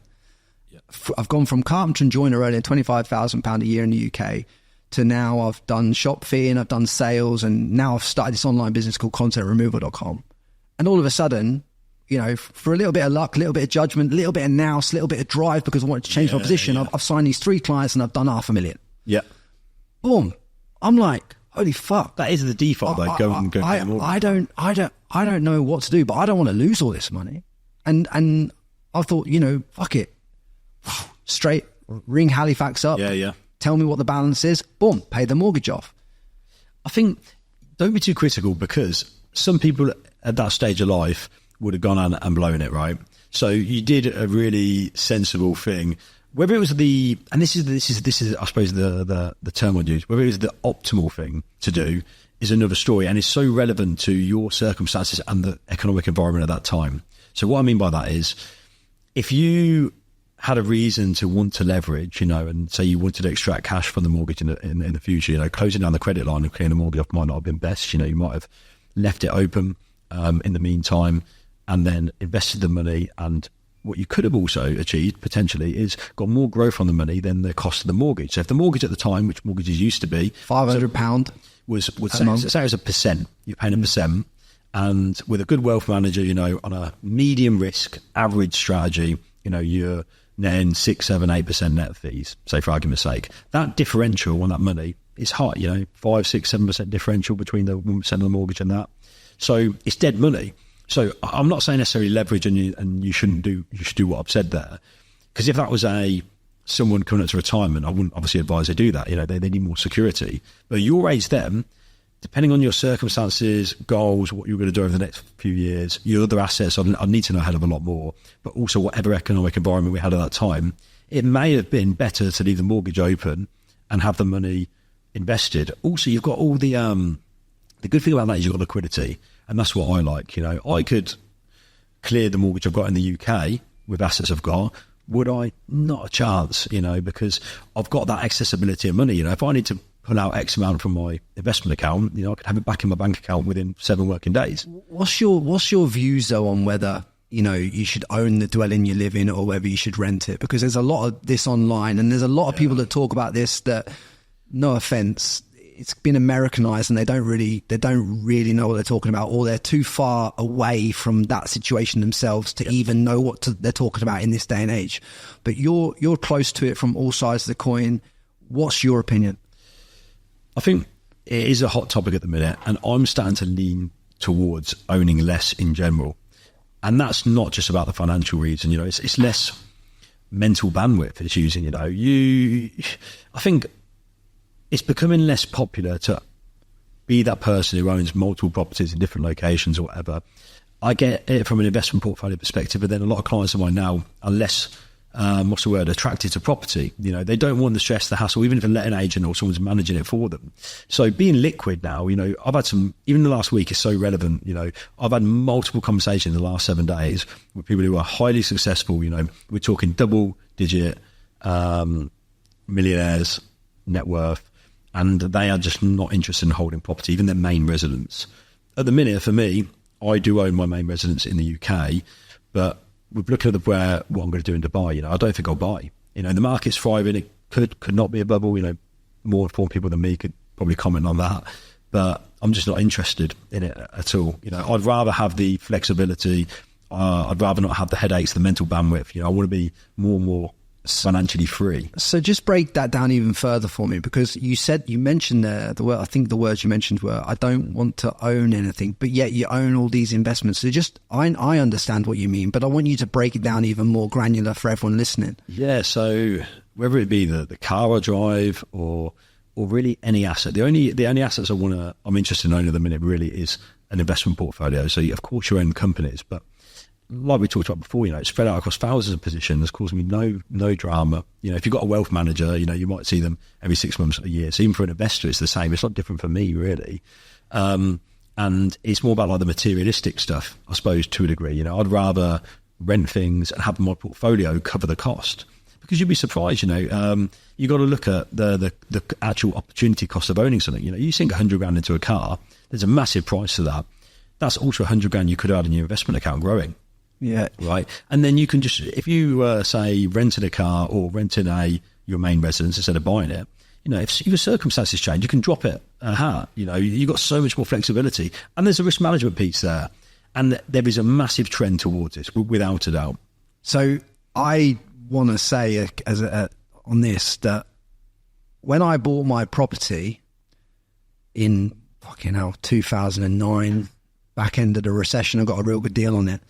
Yeah. I've gone from carpenter and joiner earning £25,000 a year in the UK to now I've done shop fitting, I've done sales, and now I've started this online business called contentremoval.com. And all of a sudden, for a little bit of luck, a little bit of judgment, a little bit of nous, a little bit of drive, because I wanted to change my position, I've signed these 3 clients and I've done $500,000. Yeah. Boom. I'm like, holy fuck. That is the default, though. I don't know what to do, but I don't want to lose all this money. And I thought, fuck it. Straight, ring Halifax up. Yeah. Tell me what the balance is. Boom, pay the mortgage off. I think, don't be too critical, because some people at that stage of life would have gone on and blown it, right? So you did a really sensible thing. Whether it was and this is I suppose the term I'd use, whether it was the optimal thing to do is another story, and it's so relevant to your circumstances and the economic environment at that time. So what I mean by that is, if you had a reason to want to leverage, and say you wanted to extract cash from the mortgage in the future, closing down the credit line and clearing the mortgage off might not have been best. You might have left it open in the meantime and then invested the money. And what you could have also achieved potentially is got more growth on the money than the cost of the mortgage. So if the mortgage at the time, which mortgages used to be £500 was say it was %, you're paying a %. And with a good wealth manager, on a medium risk average strategy, you're netting 6, 7, 8% net fees, say for argument's sake. That differential on that money is high, 5, 6, 7% differential between the 1% of the mortgage and that. So it's dead money. So I'm not saying necessarily leverage and you should do what I've said there. Because if that was someone coming up to retirement, I wouldn't obviously advise they do that. They need more security. But your age then, depending on your circumstances, goals, what you're going to do over the next few years, your other assets, I'd need to know a hell of a lot more. But also whatever economic environment we had at that time, it may have been better to leave the mortgage open and have the money invested. Also, you've got all the good thing about that is you've got liquidity. And that's what I like. I could clear the mortgage I've got in the UK with assets I've got. Would I? Not a chance, because I've got that accessibility of money. If I need to pull out X amount from my investment account, I could have it back in my bank account within 7 working days. What's your views though on whether, you should own the dwelling you live in or whether you should rent it? Because there's a lot of this online and there's a lot of people that talk about this that, no offense, it's been Americanized and they don't really know what they're talking about, or they're too far away from that situation themselves to even know what they're talking about in this day and age. But you're close to it from all sides of the coin. What's your opinion? I think it is a hot topic at the minute, and I'm starting to lean towards owning less in general. And that's not just about the financial reason, it's less mental bandwidth it's using, I think it's becoming less popular to be that person who owns multiple properties in different locations or whatever. I get it from an investment portfolio perspective, but then a lot of clients of mine now are less attracted to property. You know, they don't want the stress, the hassle, even if a letting agent or someone's managing it for them. So being liquid now, you know, I've had even the last week is so relevant. You know, I've had multiple conversations in the last 7 days with people who are highly successful. You know, we're talking double digit millionaires net worth, and they are just not interested in holding property, even their main residence. At the minute, for me, I do own my main residence in the UK, but we're looking at what I'm going to do in Dubai. You know, I don't think I'll buy. You know, the market's thriving. It could not be a bubble. You know, more informed people than me could probably comment on that, but I'm just not interested in it at all. You know, I'd rather have the flexibility. I'd rather not have the headaches, the mental bandwidth. You know, I want to be more and more financially free. So just break that down even further for me, because you mentioned there I think the words you mentioned were, I don't want to own anything, but yet you own all these investments. So just I understand what you mean, but I want you to break it down even more granular for everyone listening. Yeah, so whether it be the car I drive or really any asset, the only assets I'm interested in owning at the minute really is an investment portfolio. So of course you own companies, but like we talked about before, you know, it's spread out across thousands of positions, causing me no drama. You know, if you've got a wealth manager, you know, you might see them every 6 months, a year. So even for an investor, it's the same. It's not different for me, really. And it's more about like the materialistic stuff, I suppose, to a degree. You know, I'd rather rent things and have my portfolio cover the cost, because you'd be surprised, you know, you got to look at the actual opportunity cost of owning something. You know, you sink 100 grand into a car, there's a massive price to that. That's also 100 grand you could add in your investment account growing. Yeah. Right. And then you can just, if you say rented a car or rented your main residence instead of buying it, you know, if your circumstances change, you can drop it a hat. You know, you've got so much more flexibility, and there's a risk management piece there. And there is a massive trend towards this, without a doubt. So I want to say on this that when I bought my property in 2009, back end of the recession, I got a real good deal on it.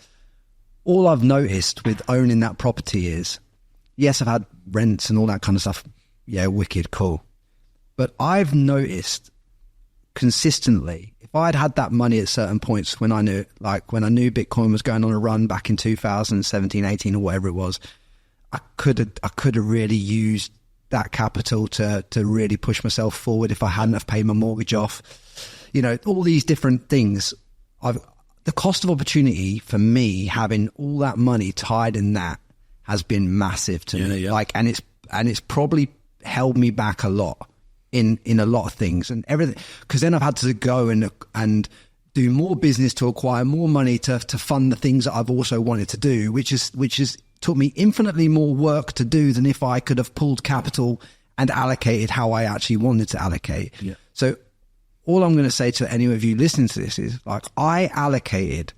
All I've noticed with owning that property is, yes, I've had rents and all that kind of stuff. Yeah, wicked, cool. But I've noticed consistently, if I'd had that money at certain points when I knew Bitcoin was going on a run back in 2017, 18 or whatever it was, I could have really used that capital to really push myself forward if I hadn't have paid my mortgage off. You know, all these different things. The cost of opportunity for me, having all that money tied in that, has been massive to me. Yeah. Like, and it's probably held me back a lot in a lot of things and everything. Because then I've had to go and do more business to acquire more money to fund the things that I've also wanted to do, which is took me infinitely more work to do than if I could have pulled capital and allocated how I actually wanted to allocate. Yeah. So all I'm going to say to any of you listening to this is, like, I allocated,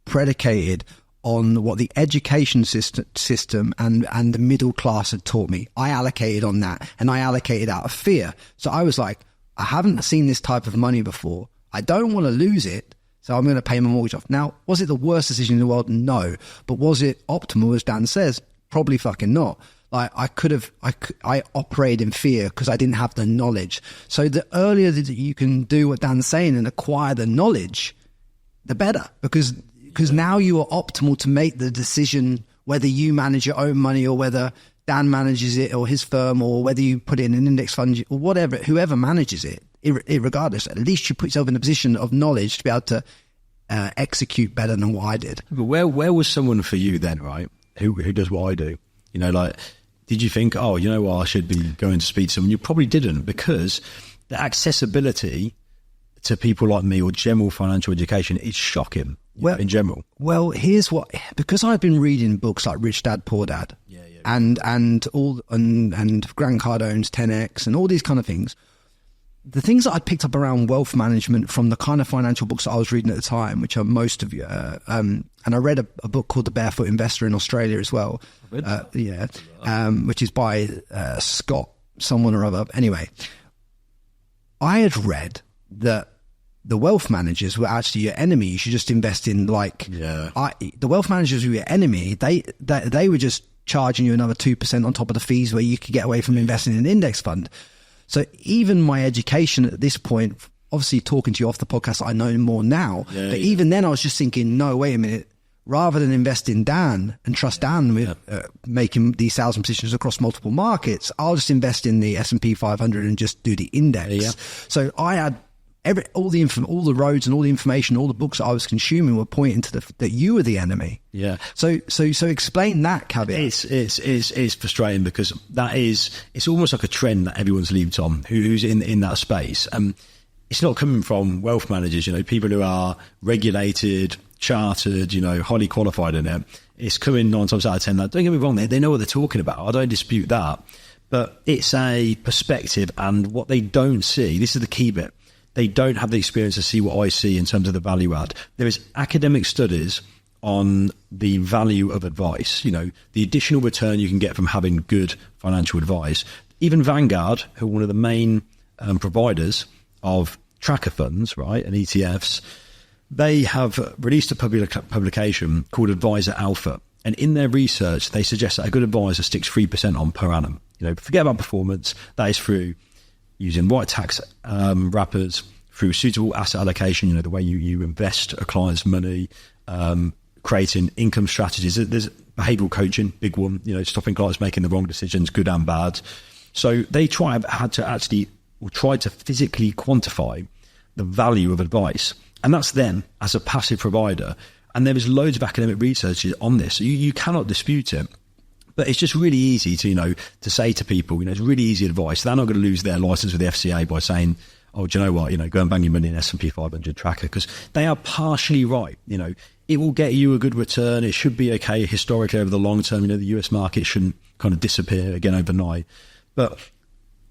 predicated on what the education system and the middle class had taught me. I allocated on that, and I allocated out of fear. So I was like, I haven't seen this type of money before. I don't want to lose it, so I'm going to pay my mortgage off. Now, was it the worst decision in the world? No. But was it optimal, as Dan says? Probably fucking not. Like, I operate in fear because I didn't have the knowledge. So the earlier that you can do what Dan's saying and acquire the knowledge, the better, because now you are optimal to make the decision whether you manage your own money or whether Dan manages it or his firm, or whether you put it in an index fund or whatever, whoever manages it, regardless. At least you put yourself in a position of knowledge to be able to execute better than what I did. But where was someone for you then, right? Who does what I do? You know, like, did you think, oh, you know what, I should be going to speak to someone? You probably didn't, because the accessibility to people like me or general financial education is shocking. Well, in general. Well, here's what, because I've been reading books like Rich Dad, Poor Dad, and Grant Cardone's 10X and all these kind of things. The things that I picked up around wealth management from the kind of financial books that I was reading at the time, which are most of you, and I read a book called The Barefoot Investor in Australia as well, which is by Scott, someone or other. Anyway, I had read that the wealth managers were actually your enemy. You should just invest in the wealth managers were your enemy. They were just charging you another 2% on top of the fees where you could get away from investing in an index fund. So even my education at this point, obviously talking to you off the podcast, I know more now. But even then I was just thinking, no, wait a minute. rather than invest in Dan and trust Dan with making these thousand positions across multiple markets, I'll just invest in the S&P 500 and just do the index. So I had all the roads and all the information, all the books that I was consuming were pointing to that you were the enemy. Yeah. So explain that caveat. It's frustrating because it's almost like a trend that everyone's leaped on who's in that space. It's not coming from wealth managers, people who are regulated, chartered, highly qualified in it. It's coming 9 times out of 10 that, don't get me wrong, they know what they're talking about. I don't dispute that. But it's a perspective, and what they don't see, this is the key bit, they don't have the experience to see what I see in terms of the value add. There is academic studies on the value of advice, the additional return you can get from having good financial advice. Even Vanguard, who are one of the main providers of tracker funds, right, and ETFs, they have released a publication called Advisor Alpha. And in their research, they suggest that a good advisor sticks 3% on per annum. Forget about performance. That is through using white tax wrappers, through suitable asset allocation, the way you invest a client's money, creating income strategies. There's behavioral coaching, big one, stopping clients making the wrong decisions, good and bad. So they tried to physically quantify the value of advice. And that's them as a passive provider. And there is loads of academic research on this. So you cannot dispute it. But it's just really easy to say to people, it's really easy advice. They're not going to lose their license with the FCA by saying, oh, do you know what, go and bang your money in S&P 500 tracker, because they are partially right. It will get you a good return. It should be okay historically over the long term. The US market shouldn't kind of disappear again overnight. But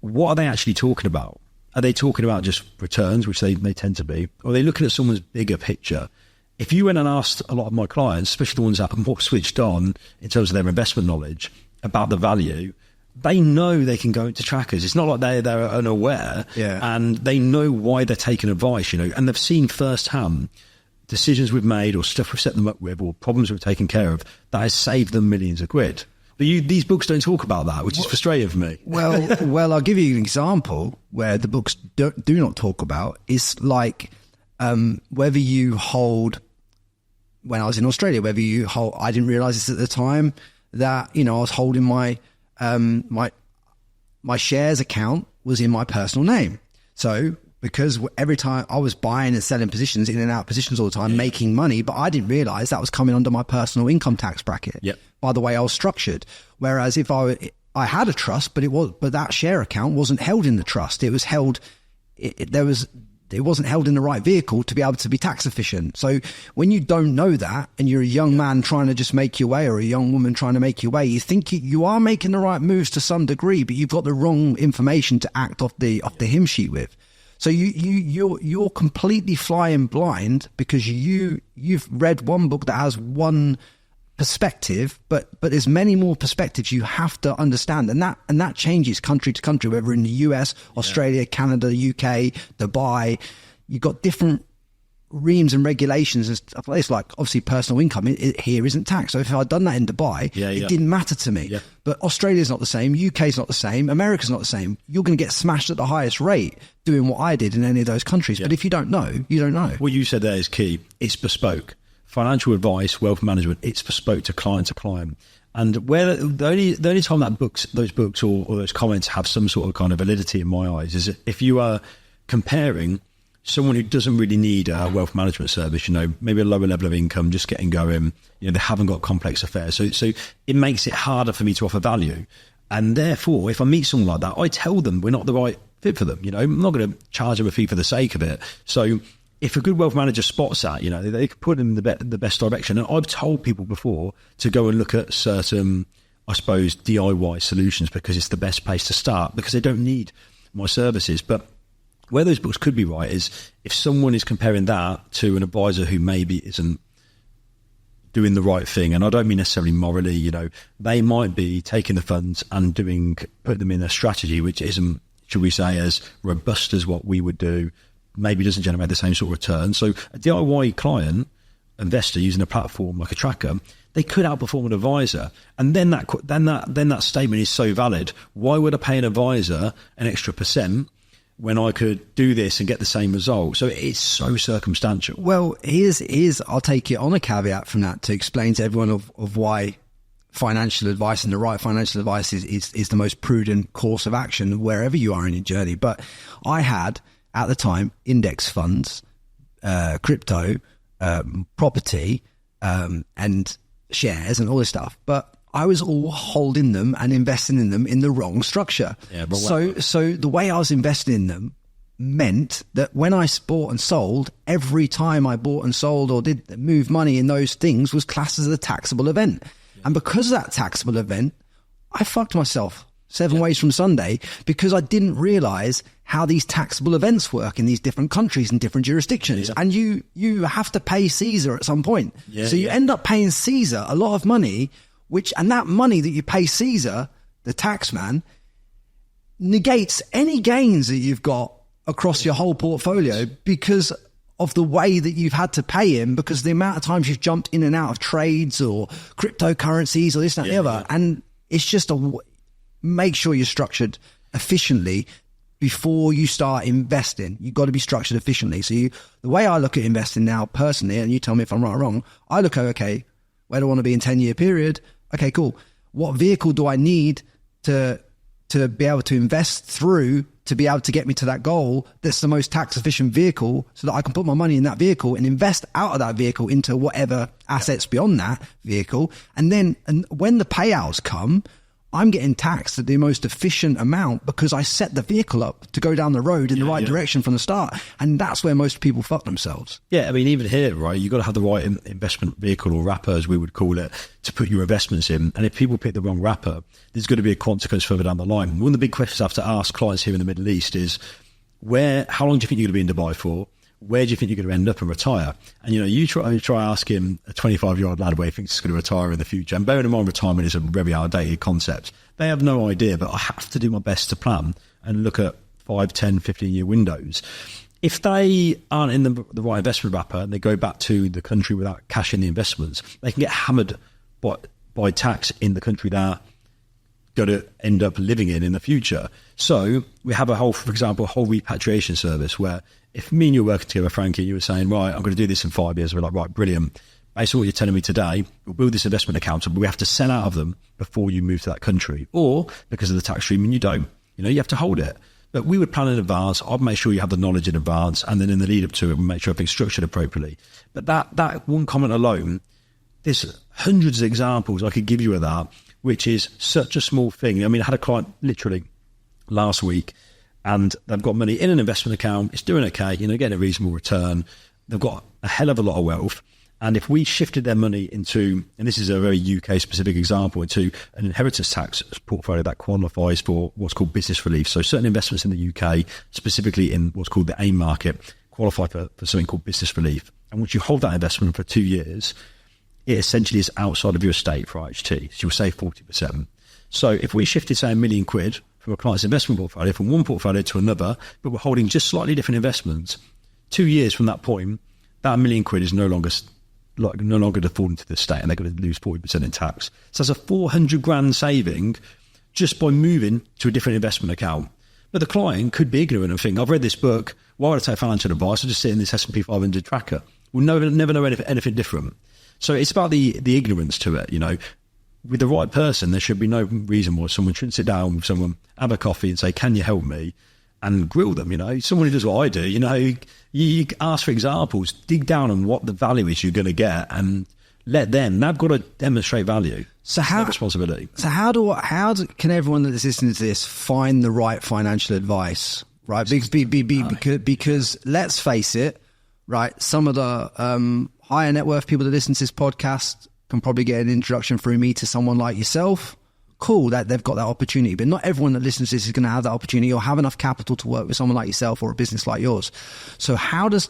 what are they actually talking about? Are they talking about just returns, which they tend to be? Or are they looking at someone's bigger picture? If you went and asked a lot of my clients, especially the ones that are more switched on in terms of their investment knowledge about the value, they know they can go into trackers. It's not like they're unaware, and they know why they're taking advice, and they've seen firsthand decisions we've made or stuff we've set them up with or problems we've taken care of that has saved them millions of quid. But these books don't talk about that, which is frustrating for me. Well, I'll give you an example where the books do not talk about. It's like whether you hold, when I was in Australia, I didn't realise this at the time, that, I was holding my shares account was in my personal name. So because every time I was buying and selling positions, in and out positions all the time, making money, but I didn't realise that was coming under my personal income tax bracket by the way I was structured. Whereas if I had a trust, but that share account wasn't held in the trust. It was held, it wasn't held in the right vehicle to be able to be tax efficient. So when you don't know that, and you're a young man trying to just make your way, or a young woman trying to make your way, you think you are making the right moves to some degree, but you've got the wrong information to act off the hymn sheet with. So you're completely flying blind because you've read one book that has one perspective, but there's many more perspectives you have to understand, and that changes country to country, whether in the US, Australia, Canada, UK, Dubai. You've got different reams and regulations and stuff. It's like, obviously personal income here isn't taxed, so if I'd done that in Dubai, it didn't matter to me. But Australia's not the same, UK's not the same, America's not the same. You're going to get smashed at the highest rate doing what I did in any of those countries. But if you don't know, you don't know. What you said there is key. It's bespoke. Financial advice, wealth management, it's bespoke to client. And where the only time that those books or those comments have some sort of kind of validity in my eyes is if you are comparing someone who doesn't really need a wealth management service, maybe a lower level of income, just getting going, they haven't got complex affairs. So it makes it harder for me to offer value. And therefore, if I meet someone like that, I tell them we're not the right fit for them. I'm not going to charge them a fee for the sake of it. So if a good wealth manager spots that, they could put them in the best direction. And I've told people before to go and look at certain, I suppose, DIY solutions because it's the best place to start, because they don't need my services. But where those books could be right is if someone is comparing that to an advisor who maybe isn't doing the right thing, and I don't mean necessarily morally, they might be taking the funds and putting them in a strategy which isn't, should we say, as robust as what we would do, maybe doesn't generate the same sort of return. So a DIY client, investor using a platform like a tracker, they could outperform an advisor. And then that statement is so valid. Why would I pay an advisor an extra percent when I could do this and get the same result? So it's so circumstantial. Well, here's I'll take it on a caveat from that to explain to everyone of why financial advice and the right financial advice is the most prudent course of action wherever you are in your journey. But I had, at the time, index funds, crypto, property, and shares and all this stuff. But I was all holding them and investing in them in the wrong structure. Yeah, but so the way I was investing in them meant that when I bought and sold, every time I bought and sold or did move money in those things was classed as a taxable event. Yeah. And because of that taxable event, I fucked myself 7 ways from Sunday because I didn't realize how these taxable events work in these different countries and different jurisdictions. Yeah. And you have to pay Caesar at some point. Yeah, so you end up paying Caesar a lot of money, and that money that you pay Caesar, the tax man, negates any gains that you've got across your whole portfolio because of the way that you've had to pay him, because the amount of times you've jumped in and out of trades or cryptocurrencies or this, that, and the other. Yeah. And it's just make sure you're structured efficiently before you start investing. You've got to be structured efficiently. So the way I look at investing now personally, and you tell me if I'm right or wrong, I look at, okay, where do I want to be in 10-year period? Okay, cool. What vehicle do I need to be able to invest through to be able to get me to that goal that's the most tax efficient vehicle, so that I can put my money in that vehicle and invest out of that vehicle into whatever assets beyond that vehicle. And when the payouts come, I'm getting taxed at the most efficient amount because I set the vehicle up to go down the road in the right direction from the start. And that's where most people fuck themselves. Yeah, I mean, even here, right, you've got to have the right investment vehicle or wrapper, as we would call it, to put your investments in. And if people pick the wrong wrapper, there's going to be a consequence further down the line. One of the big questions I have to ask clients here in the Middle East is, how long do you think you're going to be in Dubai for? Where do you think you're going to end up and retire? And, you try asking a 25-year-old lad where he thinks he's going to retire in the future. And bearing in mind, retirement is a very outdated concept. They have no idea, but I have to do my best to plan and look at 5, 10, 15-year windows. If they aren't in the right investment wrapper and they go back to the country without cash in the investments, they can get hammered by tax in the country they're going to end up living in the future. So we have for example, a whole repatriation service where if me and you were working together, Frankie, you were saying, right, I'm going to do this in 5 years. We're like, right, brilliant. Based on what you're telling me today, we'll build this investment account, but we have to sell out of them before you move to that country. Or because of the tax regime, you don't. You have to hold it. But we would plan in advance. I'd make sure you have the knowledge in advance, and then in the lead up to it, we'll make sure everything's structured appropriately. But that one comment alone, there's hundreds of examples I could give you of that, which is such a small thing. I mean, I had a client literally last week, and they've got money in an investment account. It's doing okay, getting a reasonable return. They've got a hell of a lot of wealth. And if we shifted their money into, and this is a very UK specific example, into an inheritance tax portfolio that qualifies for what's called business relief. So certain investments in the UK, specifically in what's called the AIM market, qualify for something called business relief. And once you hold that investment for 2 years, it essentially is outside of your estate for IHT. So you'll save 40%. So if we shifted, say, £1 million from a client's investment portfolio from one portfolio to another, but we're holding just slightly different investments, 2 years from that point, that £1 million is no longer falling to the state, and they're going to lose 40% in tax. So that's a 400 grand saving just by moving to a different investment account. But the client could be ignorant and think, I've read this book, why would I take financial advice? I'll just sit in this S&P 500 tracker. We'll never know anything different. So it's about the ignorance to it, With the right person, there should be no reason why someone shouldn't sit down with someone, have a coffee and say, can you help me? And grill them, Someone who does what I do, you ask for examples, dig down on what the value is you're going to get, and they've got to demonstrate value. So responsibility. So how can everyone that's listening to this find the right financial advice, right? Because let's face it, right? Some of the higher net worth people that listen to this podcast can probably get an introduction through me to someone like yourself. Cool that they've got that opportunity, but not everyone that listens to this is going to have that opportunity or have enough capital to work with someone like yourself or a business like yours. So how does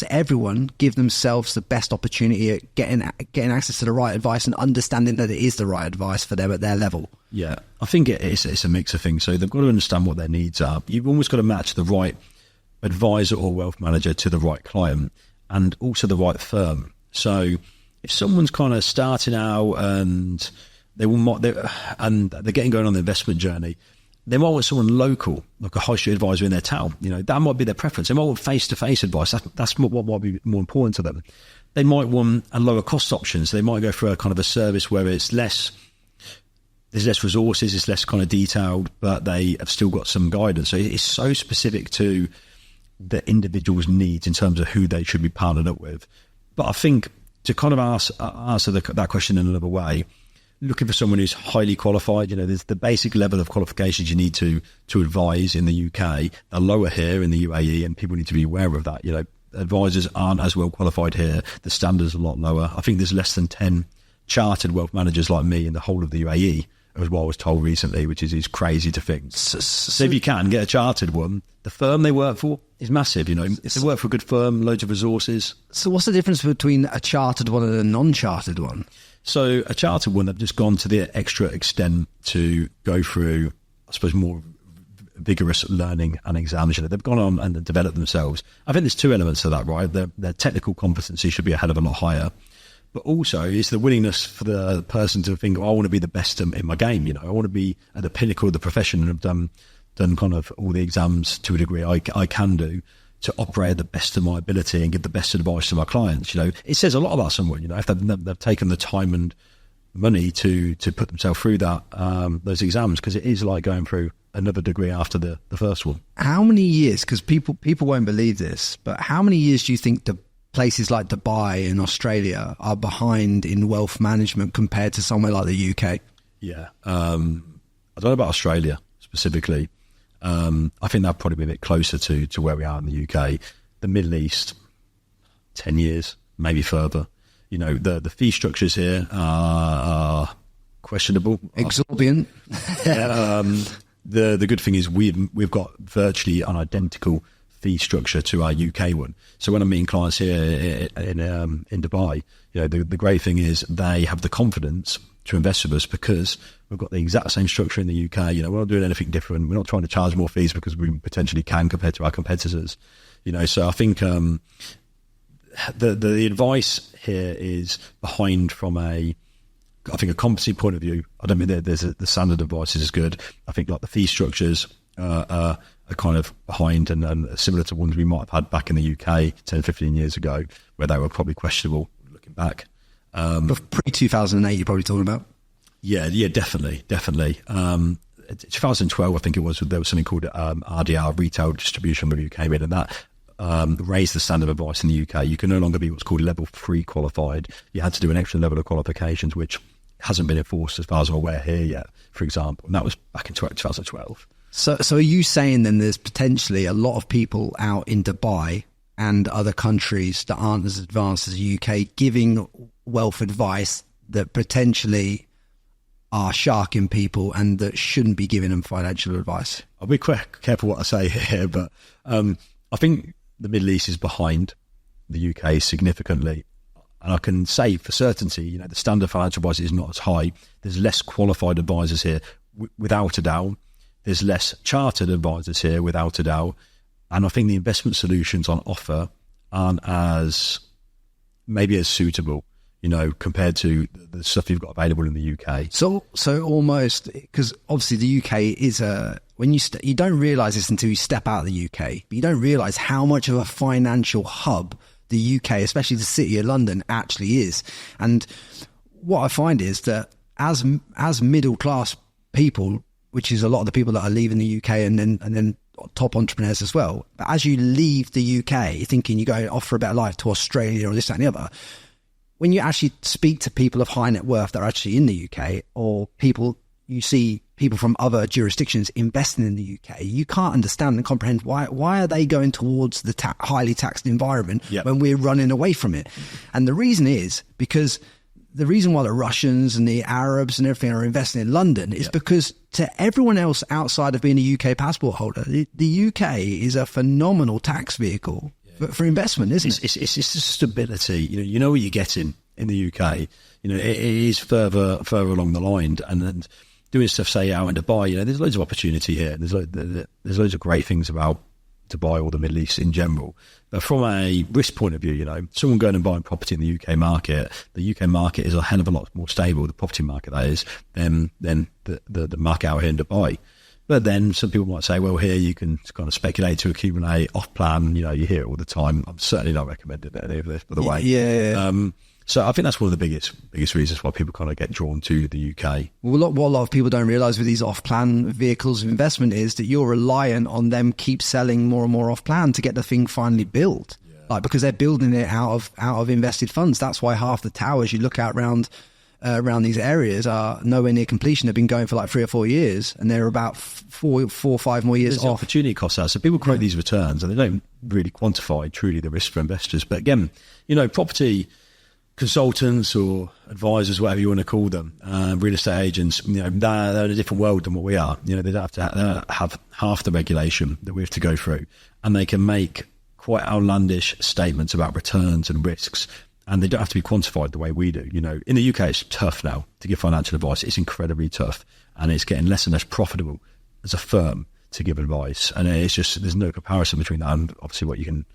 everyone give themselves the best opportunity at getting access to the right advice and understanding that it is the right advice for them at their level? Yeah, I think it's a mix of things. So they've got to understand what their needs are. You've almost got to match the right advisor or wealth manager to the right client and also the right firm. So if someone's kind of starting out and they're getting going on the investment journey, they might want someone local, like a high street advisor in their town. That might be their preference. They might want face-to-face advice. That's what might be more important to them. They might want a lower cost option. So they might go for a kind of a service where there's less resources, it's less kind of detailed, but they have still got some guidance. So it's so specific to the individual's needs in terms of who they should be partnered up with. But I think to kind of answer that question in another way, looking for someone who's highly qualified, there's the basic level of qualifications you need to advise in the UK. They're lower here in the UAE, and people need to be aware of that. Advisors aren't as well qualified here. The standards are a lot lower. I think there's less than 10 chartered wealth managers like me in the whole of the UAE, as what I was told recently, which is crazy to think. So if you can get a chartered one, the firm they work for is massive. If they work for a good firm, loads of resources. So what's the difference between a chartered one and a non-chartered one? So a chartered one, they've just gone to the extra extent to go through, I suppose, more vigorous learning and exams. They've gone on and developed themselves. I think there's two elements to that, right? Their technical competency should be a hell of a lot higher. But also it's the willingness for the person to think, I want to be the best in my game. I want to be at the pinnacle of the profession, and have done kind of all the exams to a degree I can do, to operate at the best of my ability and give the best advice to my clients. It says a lot about someone, if they've taken the time and money to put themselves through that, those exams, because it is like going through another degree after the first one. How many years, because people won't believe this, but how many years do you think the places like Dubai and Australia are behind in wealth management compared to somewhere like the UK? Yeah. I don't know about Australia specifically. I think that'll probably be a bit closer to where we are in the UK. The Middle East, 10 years, maybe further. The fee structures here are questionable. Exorbitant. The good thing is we've got virtually an identical fee structure to our UK one. So when I'm meeting clients here in Dubai, the great thing is they have the confidence to invest with us because we've got the exact same structure in the UK. We're not doing anything different. We're not trying to charge more fees because we potentially can compared to our competitors. So I think the advice here is behind from a competency point of view. I don't mean the standard advice is good. I think like the fee structures are kind of behind and similar to ones we might have had back in the UK 10, 15 years ago, where they were probably questionable looking back. But pre-2008, you're probably talking about? Yeah, definitely. 2012, I think it was, there was something called RDR, Retail Distribution Review came in, and that raised the standard of advice in the UK. You can no longer be what's called level 3 qualified. You had to do an extra level of qualifications, which hasn't been enforced as far as I'm aware here yet, for example. And that was back in 2012. So are you saying then there's potentially a lot of people out in Dubai and other countries that aren't as advanced as the UK giving wealth advice that potentially are sharking people and that shouldn't be giving them financial advice? I'll be quite careful what I say here, but I think the Middle East is behind the UK significantly. And I can say for certainty, the standard financial advice is not as high. There's less qualified advisors here, without a doubt. There's less chartered advisors here, without a doubt. And I think the investment solutions on offer aren't as suitable, compared to the stuff you've got available in the UK. So almost, because obviously the UK is you don't realise this until you step out of the UK, but you don't realise how much of a financial hub the UK, especially the city of London, actually is. And what I find is that as middle class people, which is a lot of the people that are leaving the UK and then top entrepreneurs as well, but as you leave the UK thinking you're going to offer a better life to Australia or this, that and the other, when you actually speak to people of high net worth that are actually in the UK, or you see people from other jurisdictions investing in the UK, you can't understand and comprehend why are they going towards the highly taxed environment when we're running away from it. And the reason is because the reason why the Russians and the Arabs and everything are investing in London is because to everyone else outside of being a UK passport holder, the UK is a phenomenal tax vehicle for investment, isn't it? It's just stability. You know what you're getting in the UK. It is further along the line, and then doing stuff, say, out in Dubai. There's loads of opportunity here. There's loads of great things about Dubai or the Middle East in general. But from a risk point of view, someone going and buying property in the UK market, the UK market is a hell of a lot more stable, the property market that is, than the market out here in Dubai. But then some people might say, well, here you can kind of speculate to accumulate off plan. You hear it all the time. I'm certainly not recommending any of this, by the way. Yeah. So I think that's one of the biggest reasons why people kind of get drawn to the UK. Well, what a lot of people don't realise with these off-plan vehicles of investment is that you're reliant on them keep selling more and more off-plan to get the thing finally built. Yeah. Like, because they're building it out of invested funds. That's why half the towers you look at around these areas are nowhere near completion. They've been going for like 3 or 4 years, and they're about 4 or 5 more years off. Opportunity costs out. So people quote these returns, and they don't really quantify truly the risk for investors. But again, property consultants or advisors, whatever you want to call them, real estate agents, they're in a different world than what we are. They don't have to have half the regulation that we have to go through, and they can make quite outlandish statements about returns and risks, and they don't have to be quantified the way we do. In the UK, it's tough now to give financial advice. It's incredibly tough, and it's getting less and less profitable as a firm to give advice. And it's just, there's no comparison between that and obviously what you can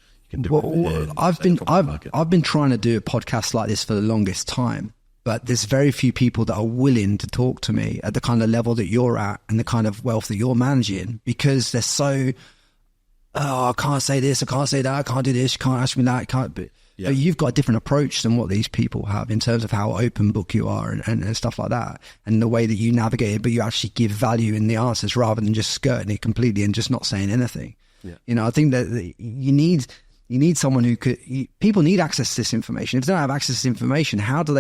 do. Well, I've been trying to do a podcast like this for the longest time, but there's very few people that are willing to talk to me at the kind of level that you're at and the kind of wealth that you're managing, because they're so, I can't say this, I can't say that, I can't do this, you can't ask me that, but you've got a different approach than what these people have in terms of how open book you are and stuff like that, and the way that you navigate it, but you actually give value in the answers rather than just skirting it completely and just not saying anything. Yeah. I think that you need someone who people need access to this information. If they don't have access to this information, where do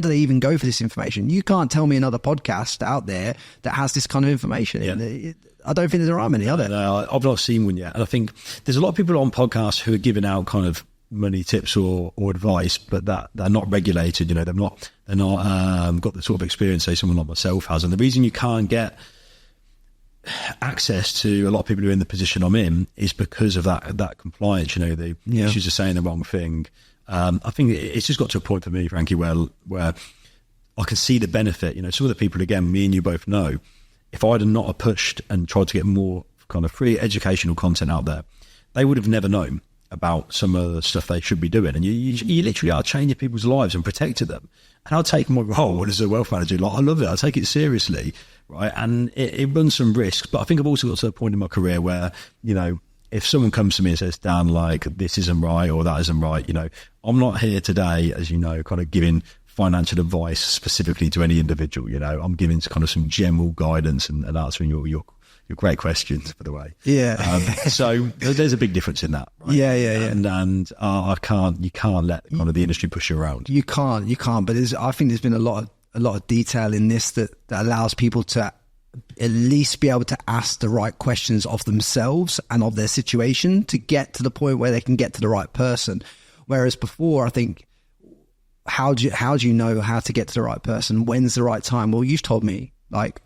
they even go for this information? You can't tell me another podcast out there that has this kind of information. Yeah. I don't think there are many, are there? No, I've not seen one yet. And I think there's a lot of people on podcasts who are giving out kind of money tips or advice, but that they're not regulated. They're not got the sort of experience, say, someone like myself has. And the reason you can't get access to a lot of people who are in the position I'm in is because of that compliance. The issues of saying the wrong thing. I think it's just got to a point for me, Frankie, where I can see the benefit. Some of the people, again, me and you both know, if I'd have not pushed and tried to get more kind of free educational content out there, they would have never known about some of the stuff they should be doing. And you literally are changing people's lives and protecting them. And I'll take my role as a wealth manager. I love it. I take it seriously, right? And it runs some risks. But I think I've also got to a point in my career where, if someone comes to me and says, Dan, like, this isn't right or that isn't right, I'm not here today, as you know, kind of giving financial advice specifically to any individual. I'm giving kind of some general guidance and answering your great questions, by the way. Yeah. So there's a big difference in that. Right? Yeah. And you can't let kind of the industry push you around. You can't. But I think there's been a lot of detail in this that allows people to at least be able to ask the right questions of themselves and of their situation to get to the point where they can get to the right person. Whereas before, I think, how do you know how to get to the right person? When's the right time? Well, you've told me, like,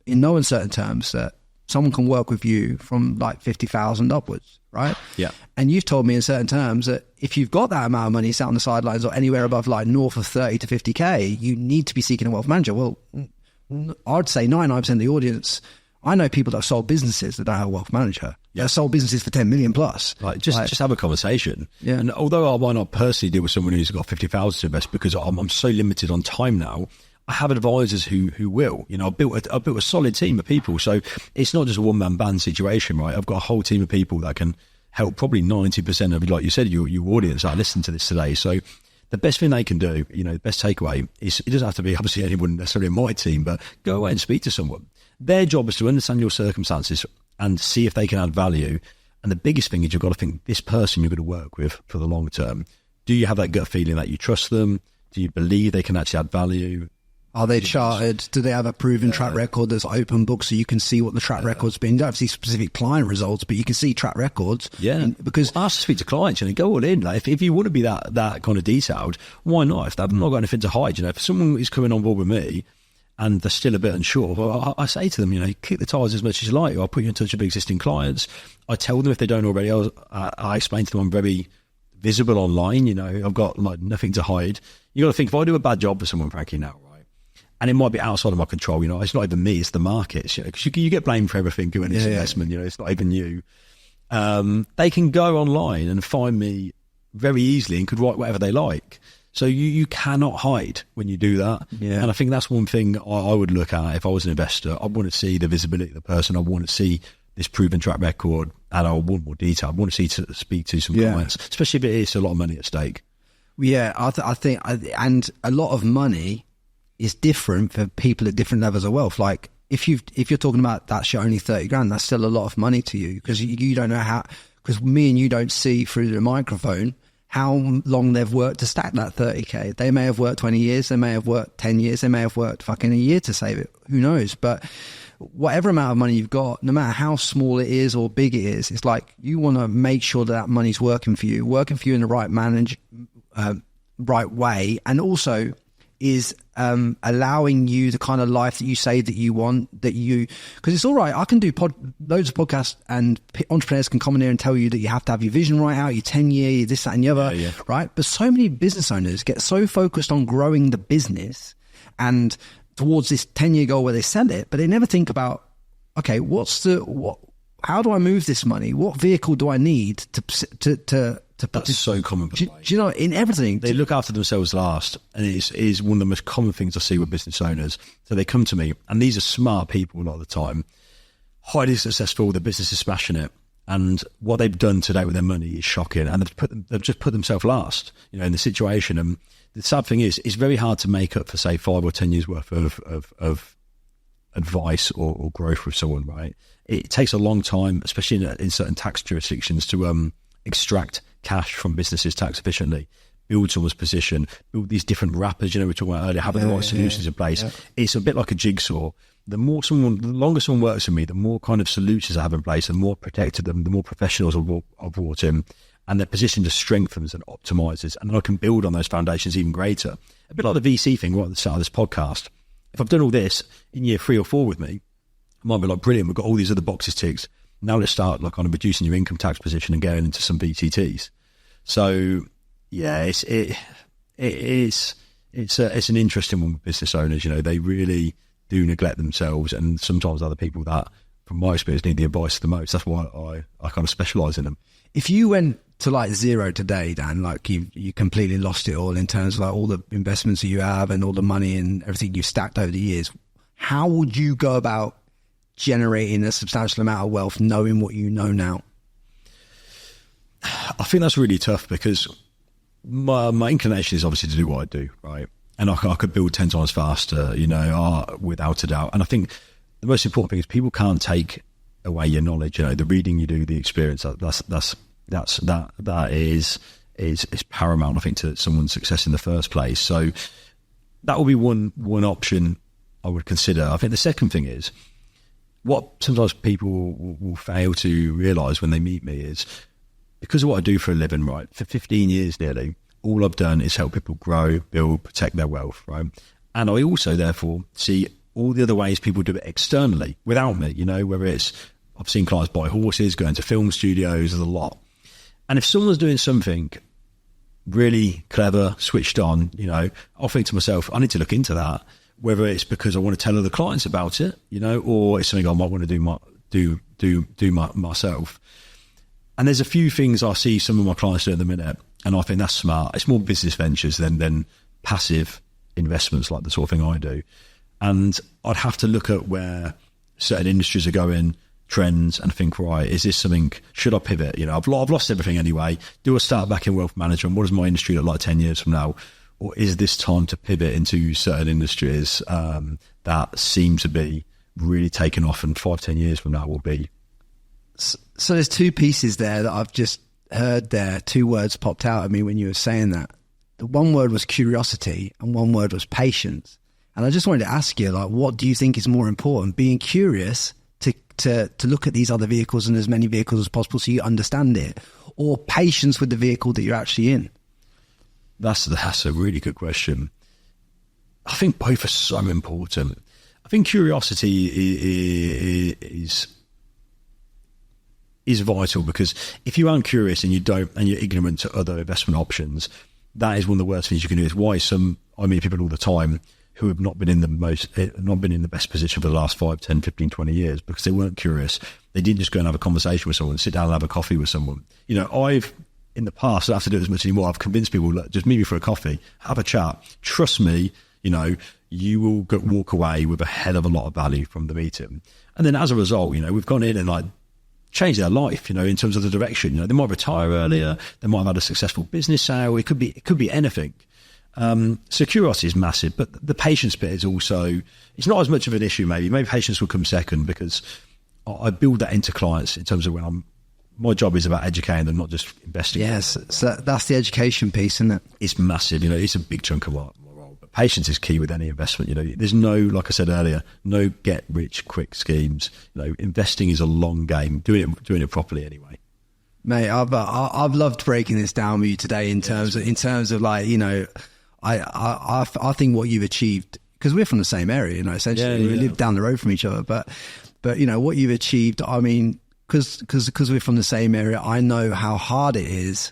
in no uncertain terms, that someone can work with you from like 50,000 upwards, right? Yeah. And you've told me in certain terms that if you've got that amount of money sat on the sidelines or anywhere above like north of 30 to 50K, you need to be seeking a wealth manager. Well, I'd say 99% of the audience, I know people that have sold businesses that don't have a wealth manager. Yeah. They've sold businesses for 10 million plus. Like, just have a conversation. Yeah. And although I might not personally deal with someone who's got 50,000 to invest because I'm so limited on time now, I have advisors who will. I've built a solid team of people. So it's not just a one-man band situation, right? I've got a whole team of people that can help probably 90% of, like you said, your audience that listen to this today. So the best thing they can do, the best takeaway is, it doesn't have to be obviously anyone necessarily in my team, but go away and speak to someone. Their job is to understand your circumstances and see if they can add value. And the biggest thing is you've got to think, this person you're going to work with for the long term, do you have that gut feeling that you trust them? Do you believe they can actually add value? Are they chartered? Do they have a proven track record that's open book so you can see what the track record's been? You don't have to see specific client results, but you can see track records. Yeah. Because I have to speak to clients and go all in. Like, if you want to be that kind of detailed, why not? If they've not got anything to hide, if someone is coming on board with me and they're still a bit unsure, well, I say to them, kick the tires as much as you like. I'll put you in touch with existing clients. I tell them if they don't already, I explain to them I'm very visible online. I've got like nothing to hide. You got to think, if I do a bad job for someone, Frankie, now, and it might be outside of my control, it's not even me, it's the markets, because you get blamed for everything when it's investment, it's not even you. They can go online and find me very easily and could write whatever they like. So you cannot hide when you do that. Yeah. And I think that's one thing I would look at if I was an investor. I want to see the visibility of the person. I want to see this proven track record, and I want more detail. I want to speak to some clients, especially if it is a lot of money at stake. Yeah, I think, and a lot of money is different for people at different levels of wealth. Like if you're talking about that shit only 30 grand, that's still a lot of money to you, because you don't know how, because me and you don't see through the microphone how long they've worked to stack that 30k. They may have worked 20 years, they may have worked 10 years, they may have worked fucking a year to save it. Who knows? But whatever amount of money you've got, no matter how small it is or big it is, it's like you want to make sure that money's working for you in the right way, and also is allowing you the kind of life that you say that you want, because it's all right. I can do loads of podcasts, and entrepreneurs can come in here and tell you that you have to have your vision right out, your 10-year, this, that, and the other, right? But so many business owners get so focused on growing the business and towards this 10-year goal where they sell it, but they never think about, okay, how do I move this money? What vehicle do I need to That's so common. Do you know, in everything, they look after themselves last, and it is one of the most common things I see with business owners. So they come to me, and these are smart people a lot of the time, highly successful. The business is smashing it, and what they've done today with their money is shocking. And they've just put themselves last, in the situation. And the sad thing is, it's very hard to make up for, say, 5 or 10 years worth of advice or growth with someone. Right? It takes a long time, especially in certain tax jurisdictions, to extract cash from businesses tax efficiently, build someone's position, build these different wrappers, we were talking about earlier, having the right solutions in place. Yeah. It's a bit like a jigsaw. The longer someone works with me, the more kind of solutions I have in place, the more protected them, the more professionals I've brought in, and their position just strengthens and optimizes, and then I can build on those foundations even greater. A bit like the VC thing right at the start of this podcast. If I've done all this in year 3 or 4 with me, I might be like, brilliant, we've got all these other boxes ticked. Now let's start like kind of reducing your income tax position and going into some VTTs. So yeah, it's an interesting one with business owners. They really do neglect themselves, and sometimes other people that, from my experience, need the advice the most. That's why I kind of specialise in them. If you went to like zero today, Dan, like you completely lost it all in terms of like all the investments that you have and all the money and everything you've stacked over the years, how would you go about generating a substantial amount of wealth knowing what you know now? I think that's really tough, because my inclination is obviously to do what I do, right? And I could build 10 times faster, without a doubt. And I think the most important thing is people can't take away your knowledge. The reading you do, the experience, that is paramount, I think, to someone's success in the first place. So that would be one option I would consider. I think the second thing is, what sometimes people will fail to realise when they meet me is, because of what I do for a living, right, for 15 years nearly, all I've done is help people grow, build, protect their wealth, right? And I also, therefore, see all the other ways people do it externally without me, whether it's, I've seen clients buy horses, go into film studios, there's a lot. And if someone's doing something really clever, switched on, I'll think to myself, I need to look into that, whether it's because I want to tell other clients about it, or it's something I might want to do myself. And there's a few things I see some of my clients do at the minute, and I think that's smart. It's more business ventures than passive investments like the sort of thing I do. And I'd have to look at where certain industries are going, trends, and think, right, is this something, should I pivot? I've lost everything anyway. Do I start back in wealth management? What does my industry look like 10 years from now? Or is this time to pivot into certain industries that seem to be really taking off, and 5-10 years from now will be? So there's 2 pieces there that I've just heard there. 2 words popped out at me when you were saying that. The one word was curiosity and one word was patience. And I just wanted to ask you, like, what do you think is more important? Being curious to look at these other vehicles and as many vehicles as possible so you understand it, or patience with the vehicle that you're actually in? That's a really good question. I think both are so important. I think curiosity is vital, because if you aren't curious and you're ignorant to other investment options, that is one of the worst things you can do. It's why I meet people all the time who have not been in the best position for the last 5, 10, 15, 20 years, because they weren't curious. They didn't just go and have a conversation with someone, sit down and have a coffee with someone. in the past, I don't have to do it as much anymore. I've convinced people, look, just meet me for a coffee, have a chat. Trust me, you know, you will walk away with a hell of a lot of value from the meeting. And then as a result, you know, we've gone in and like changed their life, you know, in terms of the direction. You know, they might retire earlier, they might have had a successful business sale. It could be anything. So curiosity is massive, but the patience bit is also, it's not as much of an issue. Maybe patience will come second, because I build that into clients in terms of when my job is about educating them, not just investing. Yes, so that's the education piece, isn't it? It's massive. You know, it's a big chunk of my role. But patience is key with any investment. You know, there's no, like I said earlier, no get rich quick schemes. You know, investing is a long game. Doing it properly anyway. Mate, I've loved breaking this down with you today in terms of like, you know, I think what you've achieved, because we're from the same area, you know, essentially we live down the road from each other, but you know what you've achieved. I mean, because we're from the same area, I know how hard it is.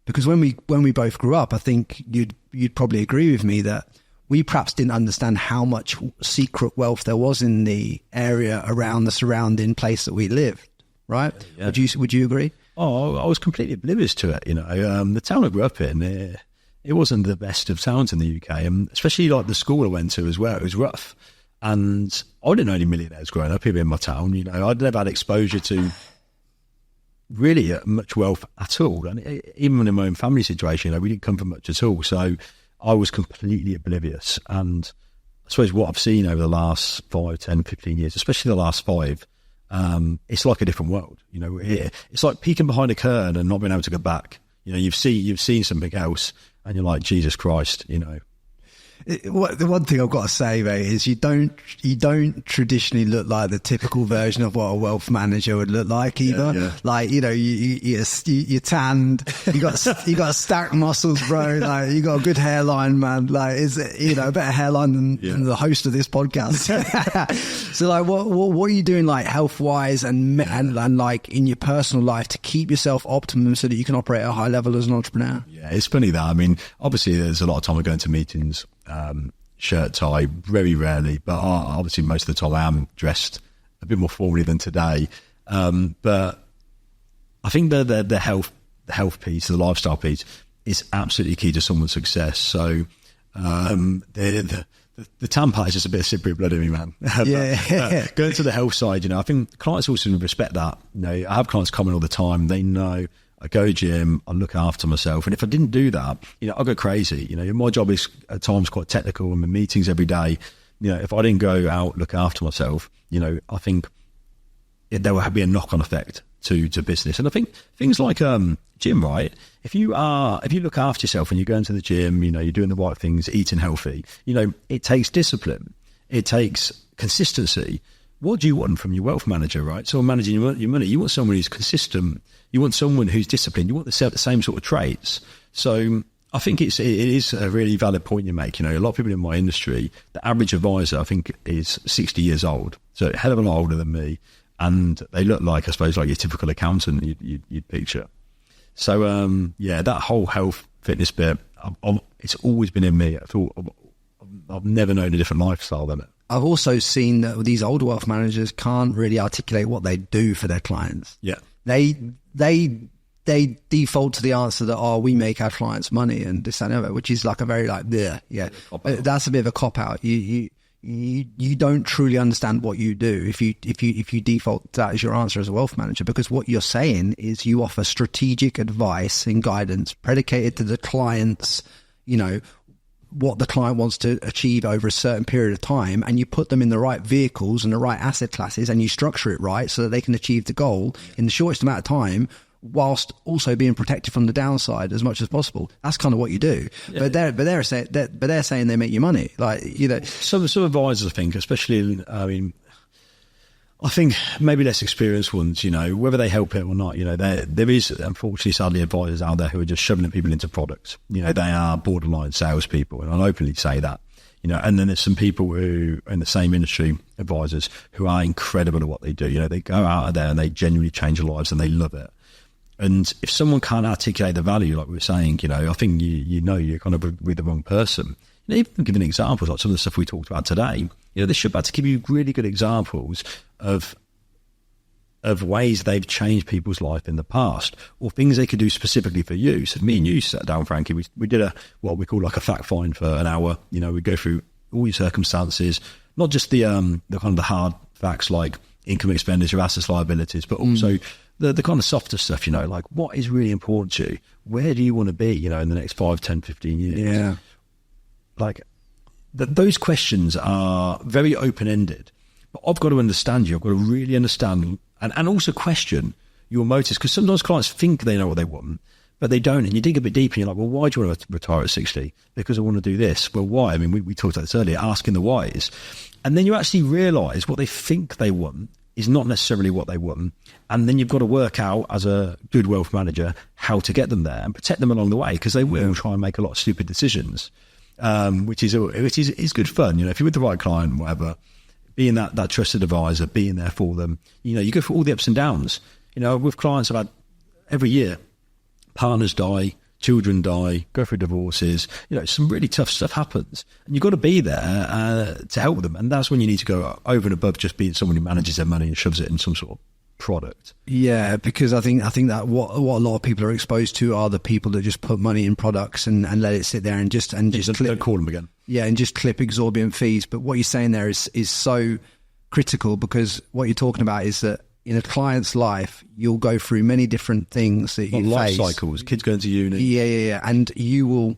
Because when we both grew up, I think you'd probably agree with me that we perhaps didn't understand how much secret wealth there was in the area around the surrounding place that we lived. Right? Yeah. Would you agree? Oh, I was completely oblivious to it. You know, the town I grew up in, it wasn't the best of towns in the UK, and especially like the school I went to as well. It was rough, and I didn't know any millionaires growing up here in my town. You know, I'd never had exposure to really much wealth at all, and even in my own family situation, you know, we didn't come from much at all. So I was completely oblivious. And I suppose what I've seen over the last 5, 10, 15 years, especially the last 5. It's like a different world, you know. It's like peeking behind a curtain and not being able to go back. You know, you've seen something else, and you're like, Jesus Christ, you know. The one thing I've got to say, mate, is you don't traditionally look like the typical version of what a wealth manager would look like either. Yeah. Like, you know, you're tanned, you got stacked muscles, bro. Like, you got a good hairline, man. Like, is it, you know, a better hairline than the host of this podcast. So like, what are you doing, like, health wise and like in your personal life to keep yourself optimum so that you can operate at a high level as an entrepreneur? Yeah, it's funny that, I mean, obviously there's a lot of time I go into meetings, shirt, tie, very rarely, but obviously most of the time I am dressed a bit more formally than today. But I think the health piece, the lifestyle piece is absolutely key to someone's success. So the tan part is just a bit of slippery blood in me, man. Going to the health side, you know, I think clients also respect that. You know, I have clients coming all the time. They know I go to gym, I look after myself. And if I didn't do that, you know, I'll go crazy. You know, my job is at times quite technical. I'm in meetings every day. You know, if I didn't go out, look after myself, you know, I think there will be a knock-on effect to business. And I think things like gym, right? If you look after yourself and you go into the gym, you know, you're doing the right things, eating healthy, you know, it takes discipline. It takes consistency. What do you want from your wealth manager, right? So managing your money, you want someone who's consistent. You want someone who's disciplined. You want the same sort of traits. So I think it is a really valid point you make. You know, a lot of people in my industry, the average advisor, I think, is 60 years old. So a hell of a lot older than me. And they look like, I suppose, like your typical accountant you'd picture. So, yeah, that whole health, fitness bit, it's always been in me. I've never known a different lifestyle than it. I've also seen that these older wealth managers can't really articulate what they do for their clients. Yeah. They default to the answer that, oh, we make our clients money and this and that, which is like a very like, yeah. That's a bit of a cop out. You don't truly understand what you do if you default to that as your answer as a wealth manager, because what you're saying is you offer strategic advice and guidance predicated to the client's, you know, what the client wants to achieve over a certain period of time, and you put them in the right vehicles and the right asset classes, and you structure it right so that they can achieve the goal in the shortest amount of time, whilst also being protected from the downside as much as possible. That's kind of what you do. Yeah. But they're saying they make you money. Like, you know, some advisors, I think, especially, I think maybe less experienced ones, you know, whether they help it or not, you know, there is, unfortunately, sadly, advisors out there who are just shoving people into products. You know, they are borderline salespeople, and I'll openly say that, you know. And then there's some people who are in the same industry, advisors, who are incredible at what they do. You know, they go out of there and they genuinely change their lives and they love it. And if someone can't articulate the value, like we were saying, you know, I think you know you're kind of with the wrong person. You know, even giving examples like some of the stuff we talked about today, you know, this should be able to give you really good examples of of ways they've changed people's life in the past, or things they could do specifically for you. So me and you sat down, Frankie, we did what we call like a fact find for an hour. You know, we go through all your circumstances, not just the kind of the hard facts like income, expenditure, assets, liabilities, but also the kind of softer stuff, you know, like what is really important to you? Where do you want to be, you know, in the next 5, 10, 15 years? Yeah. Like those questions are very open-ended, but I've got to understand you. I've got to really understand and also question your motives, because sometimes clients think they know what they want, but they don't. And you dig a bit deeper and you're like, well, why do you want to retire at 60? Because I want to do this. Well, why? I mean, we talked about this earlier, asking the whys. And then you actually realise what they think they want is not necessarily what they want. And then you've got to work out as a good wealth manager how to get them there and protect them along the way, because they will try and make a lot of stupid decisions, which is good fun. You know, if you're with the right client, whatever, being that trusted advisor, being there for them, you know, you go through all the ups and downs. You know, with clients I've had every year, partners die, children die, go through divorces, you know, some really tough stuff happens, and you've got to be there to help them. And that's when you need to go over and above just being someone who manages their money and shoves it in some sort of product. Yeah, because I think that what a lot of people are exposed to are the people that just put money in products and let it sit there and just clip. Don't call them again. Yeah, and just clip exorbitant fees. But what you're saying there is so critical, because what you're talking about is that in a client's life, you'll go through many different things that you life face. Cycles, kids going to uni. Yeah. And you will,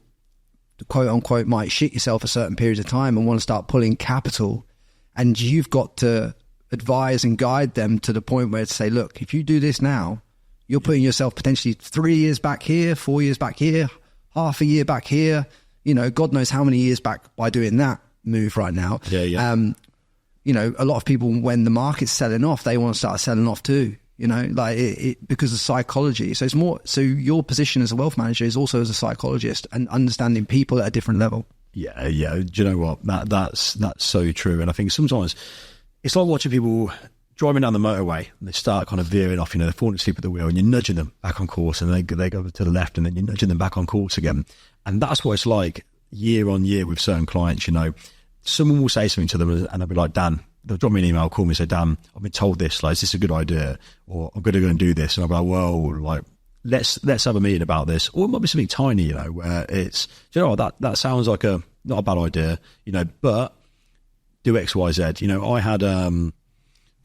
quote unquote, might shit yourself a certain period of time and want to start pulling capital. And you've got to advise and guide them to the point where to say, look, if you do this now, you're putting yourself potentially 3 years back here, 4 years back here, half a year back here, you know, God knows how many years back by doing that move right now. Yeah. You know, a lot of people, when the market's selling off, they want to start selling off too, you know, like it because of psychology. So it's more, so your position as a wealth manager is also as a psychologist and understanding people at a different level. Yeah. Do you know what? That's so true. And I think sometimes it's like watching people driving down the motorway and they start kind of veering off, you know, they're falling asleep at the wheel and you're nudging them back on course, and they go to the left and then you're nudging them back on course again. And that's what it's like year on year with certain clients. You know, someone will say something to them and they'll be like, Dan, they'll drop me an email, call me and say, Dan, I've been told this, like, is this a good idea? Or I'm going to go and do this. And I'll be like, well, like, let's have a meeting about this. Or it might be something tiny, you know, where it's, you know, that sounds like not a bad idea, you know, but do X, Y, Z. You know, I had a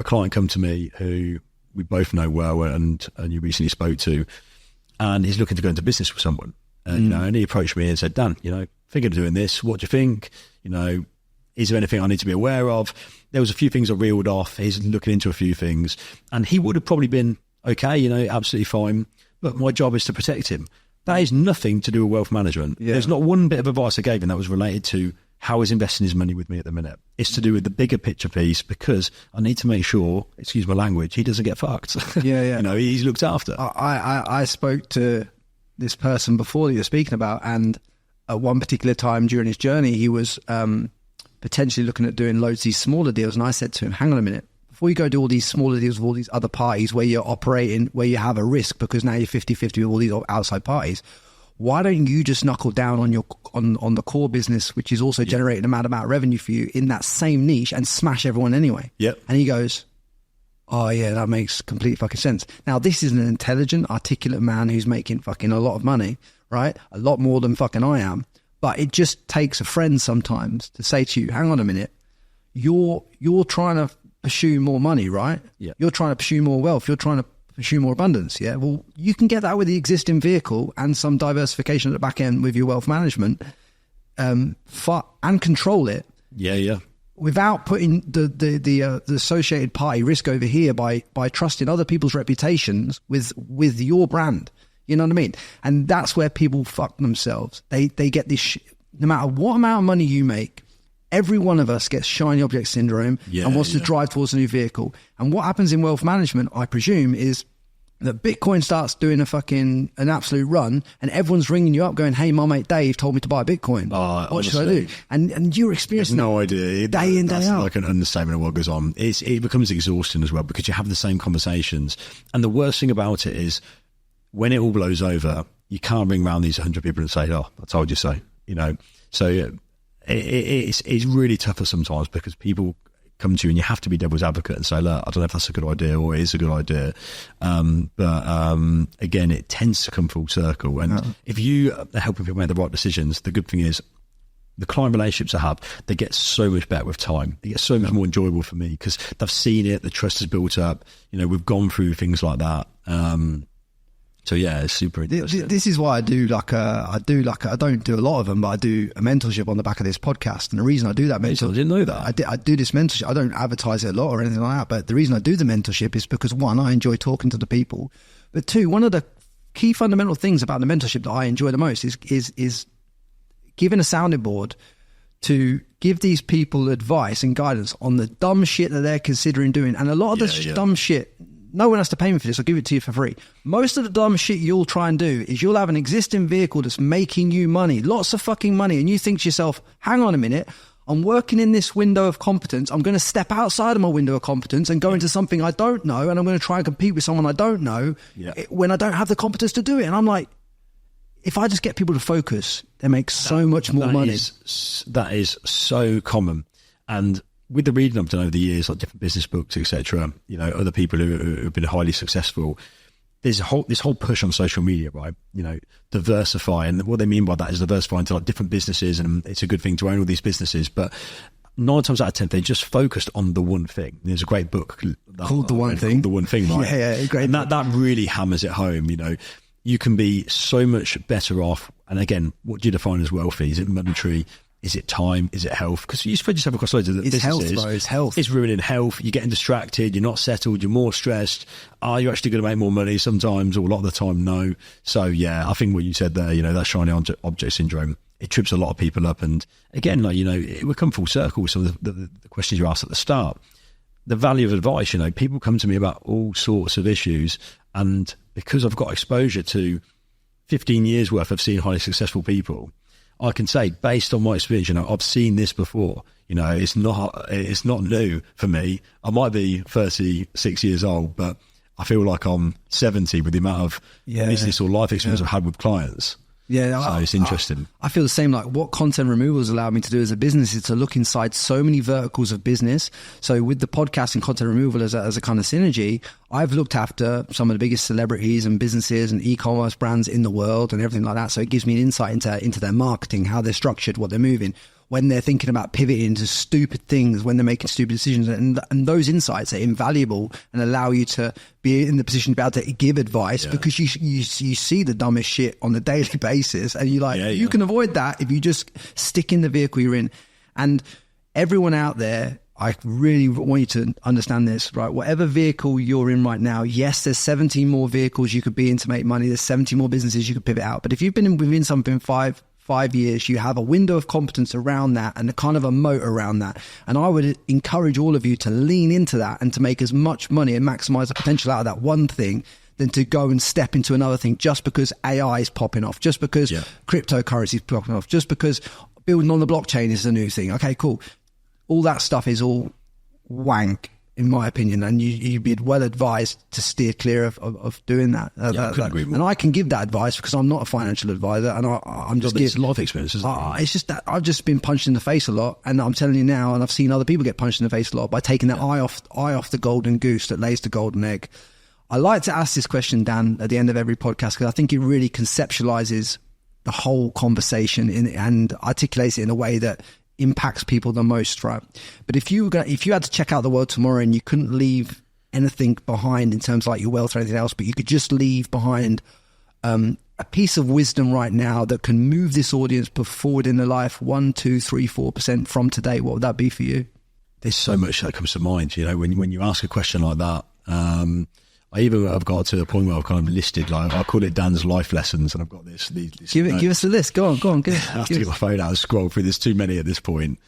client come to me who we both know well and you recently spoke to, and he's looking to go into business with someone. You know, and he approached me and said, Dan, you know, thinking of doing this, what do you think? You know, is there anything I need to be aware of? There was a few things I reeled off. He's looking into a few things, and he would have probably been okay, you know, absolutely fine. But my job is to protect him. That is nothing to do with wealth management. Yeah. There's not one bit of advice I gave him that was related to how he's investing his money with me at the minute. It's to do with the bigger picture piece, because I need to make sure, excuse my language, he doesn't get fucked. Yeah. You know, he's looked after. I spoke to this person before that you're speaking about, and at one particular time during his journey, he was potentially looking at doing loads of these smaller deals. And I said to him, hang on a minute, before you go do all these smaller deals with all these other parties where you're operating, where you have a risk because now you're 50-50 with all these outside parties, why don't you just knuckle down on your on the core business, which is also generating a mad amount of revenue for you in that same niche, and smash everyone anyway? Yep. And he goes, oh yeah, that makes complete fucking sense. Now, this is an intelligent, articulate man who's making fucking a lot of money, right? A lot more than fucking I am. But it just takes a friend sometimes to say to you, hang on a minute, you're trying to pursue more money, right? Yeah. You're trying to pursue more wealth. You're trying to pursue more abundance. Yeah. Well, you can get that with the existing vehicle and some diversification at the back end with your wealth management, and control it. Yeah. Without putting the associated party risk over here by trusting other people's reputations with your brand. You know what I mean? And that's where people fuck themselves. They get this no matter what amount of money you make, every one of us gets shiny object syndrome and wants to drive towards a new vehicle. And what happens in wealth management, I presume, is that Bitcoin starts doing an absolute run, and everyone's ringing you up going, hey, my mate Dave told me to buy Bitcoin. What should I do? And you're experiencing no idea. Day in, day out. Like an understatement of what goes on. It becomes exhausting as well, because you have the same conversations. And the worst thing about it is, when it all blows over, you can't ring around these 100 people and say, oh, I told you so, you know. So it's really tougher sometimes, because people come to you, and you have to be devil's advocate and say, look, I don't know if that's a good idea or it is a good idea. But again, it tends to come full circle. And if you are helping people make the right decisions, the good thing is the client relationships I have, they get so much better with time. They get so much more enjoyable for me because they've seen it, the trust is built up. You know, we've gone through things like that. So yeah, it's super interesting. This is why I don't do a lot of them, but I do a mentorship on the back of this podcast. And the reason I do that mentorship, I didn't know that. I do this mentorship. I don't advertise it a lot or anything like that, but the reason I do the mentorship is because, one, I enjoy talking to the people, but two, one of the key fundamental things about the mentorship that I enjoy the most is giving a sounding board to give these people advice and guidance on the dumb shit that they're considering doing. And a lot of the dumb shit, no one has to pay me for this. I'll give it to you for free. Most of the dumb shit you'll try and do is you'll have an existing vehicle that's making you money, lots of fucking money. And you think to yourself, hang on a minute, I'm working in this window of competence. I'm going to step outside of my window of competence and go into something I don't know. And I'm going to try and compete with someone I don't know when I don't have the competence to do it. And I'm like, if I just get people to focus, they make so much more money. That is so common. And with the reading I've done over the years, like different business books, etc., you know, other people who have been highly successful, there's this whole push on social media, right? You know, diversify. And what they mean by that is diversify into like different businesses. And it's a good thing to own all these businesses. But 9 times out of 10, they just focused on the one thing. There's a great book called The One Thing. The One Thing, right? Yeah, great. And that really hammers it home, you know. You can be so much better off. And again, what do you define as wealthy? Is it monetary? Is it time? Is it health? Because you spread yourself across loads of businesses. It's health, bro. It's health. It's ruining health. You're getting distracted. You're not settled. You're more stressed. Are you actually going to make more money? Sometimes, or a lot of the time, no. So yeah, I think what you said there, you know, that shiny object syndrome, it trips a lot of people up. And again, like, you know, it would come full circle with some of the questions you asked at the start. The value of advice, you know, people come to me about all sorts of issues. And because I've got exposure to 15 years worth of seeing highly successful people, I can say, based on my experience, you know, I've seen this before. You know, it's not new for me. I might be 36 years old, but I feel like I'm 70 with the amount of business or life experience I've had with clients. Yeah, so it's interesting. I feel the same. Like, what content removals allowed me to do as a business is to look inside so many verticals of business. So with the podcast and content removal as a kind of synergy, I've looked after some of the biggest celebrities and businesses and e-commerce brands in the world and everything like that. So it gives me an insight into their marketing, how they're structured, what they're moving, when they're thinking about pivoting to stupid things, when they're making stupid decisions. And those insights are invaluable and allow you to be in the position to be able to give advice because you see the dumbest shit on a daily basis. And you're like, you can avoid that if you just stick in the vehicle you're in. And everyone out there, I really want you to understand this, right? Whatever vehicle you're in right now, yes, there's 17 more vehicles you could be in to make money. There's 70 more businesses you could pivot out. But if you've been within something five years, you have a window of competence around that and a kind of a moat around that. And I would encourage all of you to lean into that and to make as much money and maximize the potential out of that one thing than to go and step into another thing just because AI is popping off, just because cryptocurrency is popping off, just because building on the blockchain is a new thing. Okay, cool. All that stuff is all wank, in my opinion, and you'd be well advised to steer clear of doing that. I couldn't agree more. And I can give that advice because I'm not a financial advisor, and I'm just it's life experience, isn't it? It's just that I've just been punched in the face a lot, and I'm telling you now, and I've seen other people get punched in the face a lot by taking that eye off the golden goose that lays the golden egg. I like to ask this question, Dan, at the end of every podcast because I think it really conceptualizes the whole conversation and articulates it in a way that impacts people the most, right? But if you had to check out the world tomorrow and you couldn't leave anything behind in terms of like your wealth or anything else, but you could just leave behind a piece of wisdom right now that can move this audience forward in their life 1, 2, 3, 4% from today, what would that be for you? There's so much that comes to mind, you know, when you ask a question like that. I've got to a point where I've kind of listed, like, I call it Dan's life lessons, and I've got this. Give us a list. Go on. I have to get my phone out and scroll through. There's too many at this point.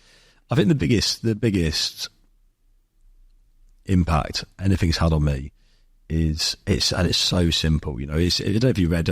I think the biggest impact anything's had on me is it's so simple. You know, I don't know if you read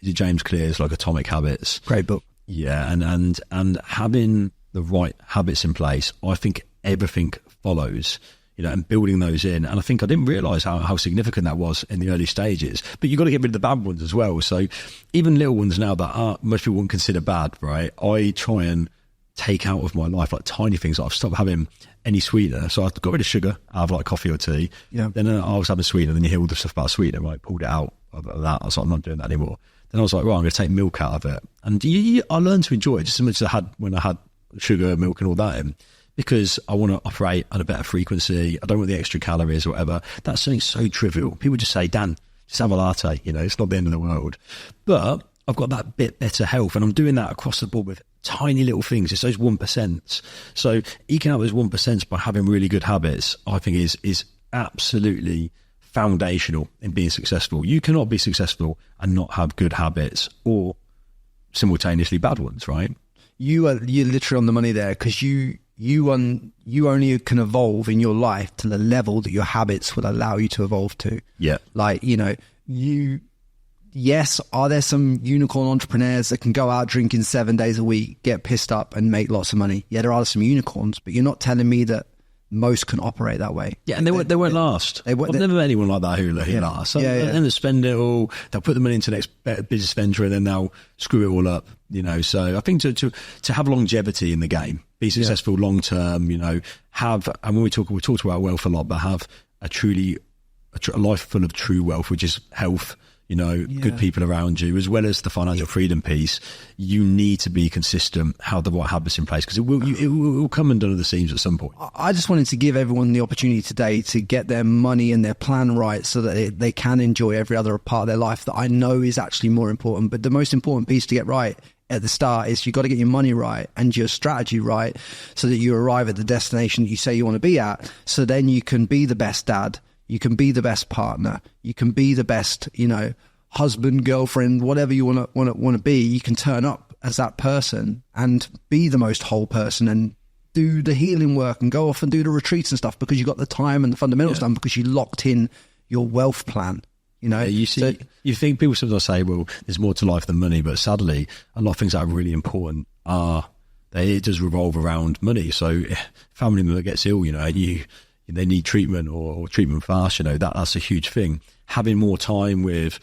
James Clear's like Atomic Habits. Great book. Yeah, and having the right habits in place, I think everything follows. You know, and building those in. And I think I didn't realise how significant that was in the early stages. But you've got to get rid of the bad ones as well. So even little ones now that most people wouldn't consider bad, right? I try and take out of my life, like tiny things. Like I've stopped having any sweetener. So I got rid of sugar out of like coffee or tea. Yeah. Then I was having sweetener. Then you hear all the stuff about sweetener, right? Pulled it out of that. I was like, I'm not doing that anymore. Then I was like, right, I'm going to take milk out of it. And I learned to enjoy it just as much as I had when I had sugar, milk and all that in, because I want to operate at a better frequency. I don't want the extra calories or whatever. That's something so trivial. People just say, Dan, just have a latte. You know, it's not the end of the world. But I've got that bit better health, and I'm doing that across the board with tiny little things. It's those 1%. So eking out those 1% by having really good habits, I think is absolutely foundational in being successful. You cannot be successful and not have good habits, or simultaneously bad ones, right? You're literally on the money there, because you only can evolve in your life to the level that your habits will allow you to evolve to. Yeah. Like, you know, yes, are there some unicorn entrepreneurs that can go out drinking 7 days a week, get pissed up and make lots of money? Yeah, there are some unicorns, but you're not telling me that most can operate that way. Yeah, and they won't last. I've never met anyone like that who lasts. And they spend it all, they'll put the money into the next business venture, and then they'll screw it all up, you know. So I think to have longevity in the game, be successful long term, you know, and when we talk about wealth a lot, but have a life full of true wealth, which is health, you know, good people around you, as well as the financial freedom piece. You need to be consistent, have the right habits in place, because it will come undone at the seams at some point. I just wanted to give everyone the opportunity today to get their money and their plan right, so that they can enjoy every other part of their life that I know is actually more important. But the most important piece to get right at the start is you've got to get your money right and your strategy right, so that you arrive at the destination that you say you want to be at. So then you can be the best dad, you can be the best partner, you can be the best, you know, husband, girlfriend, whatever you want to be. You can turn up as that person and be the most whole person, and do the healing work and go off and do the retreats and stuff, because you got the time and the fundamentals done, because you locked in your wealth plan. You know, you see, you think people sometimes say, well, there's more to life than money, but sadly, a lot of things that are really important it does revolve around money. So family member gets ill, you know, and they need treatment or treatment fast, you know, that's a huge thing. Having more time with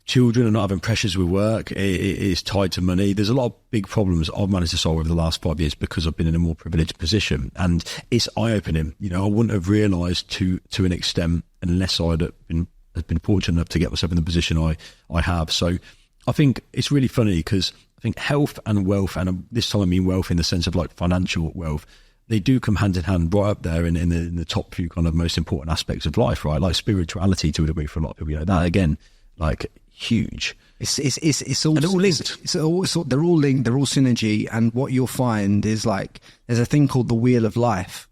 children and not having pressures with work, it is tied to money. There's a lot of big problems I've managed to solve over the last 5 years because I've been in a more privileged position, and it's eye-opening. You know, I wouldn't have realised to an extent unless I'd been fortunate enough to get myself in the position I have. So I think it's really funny, because I think health and wealth, and this time I mean wealth in the sense of like financial wealth, they do come hand in hand, right up there in the top few kind of most important aspects of life, right? Like spirituality to a degree for a lot of people, you know, that again, like huge. It's all, and they're all linked. They're all linked. They're all synergy. And what you'll find is, like, there's a thing called the wheel of life,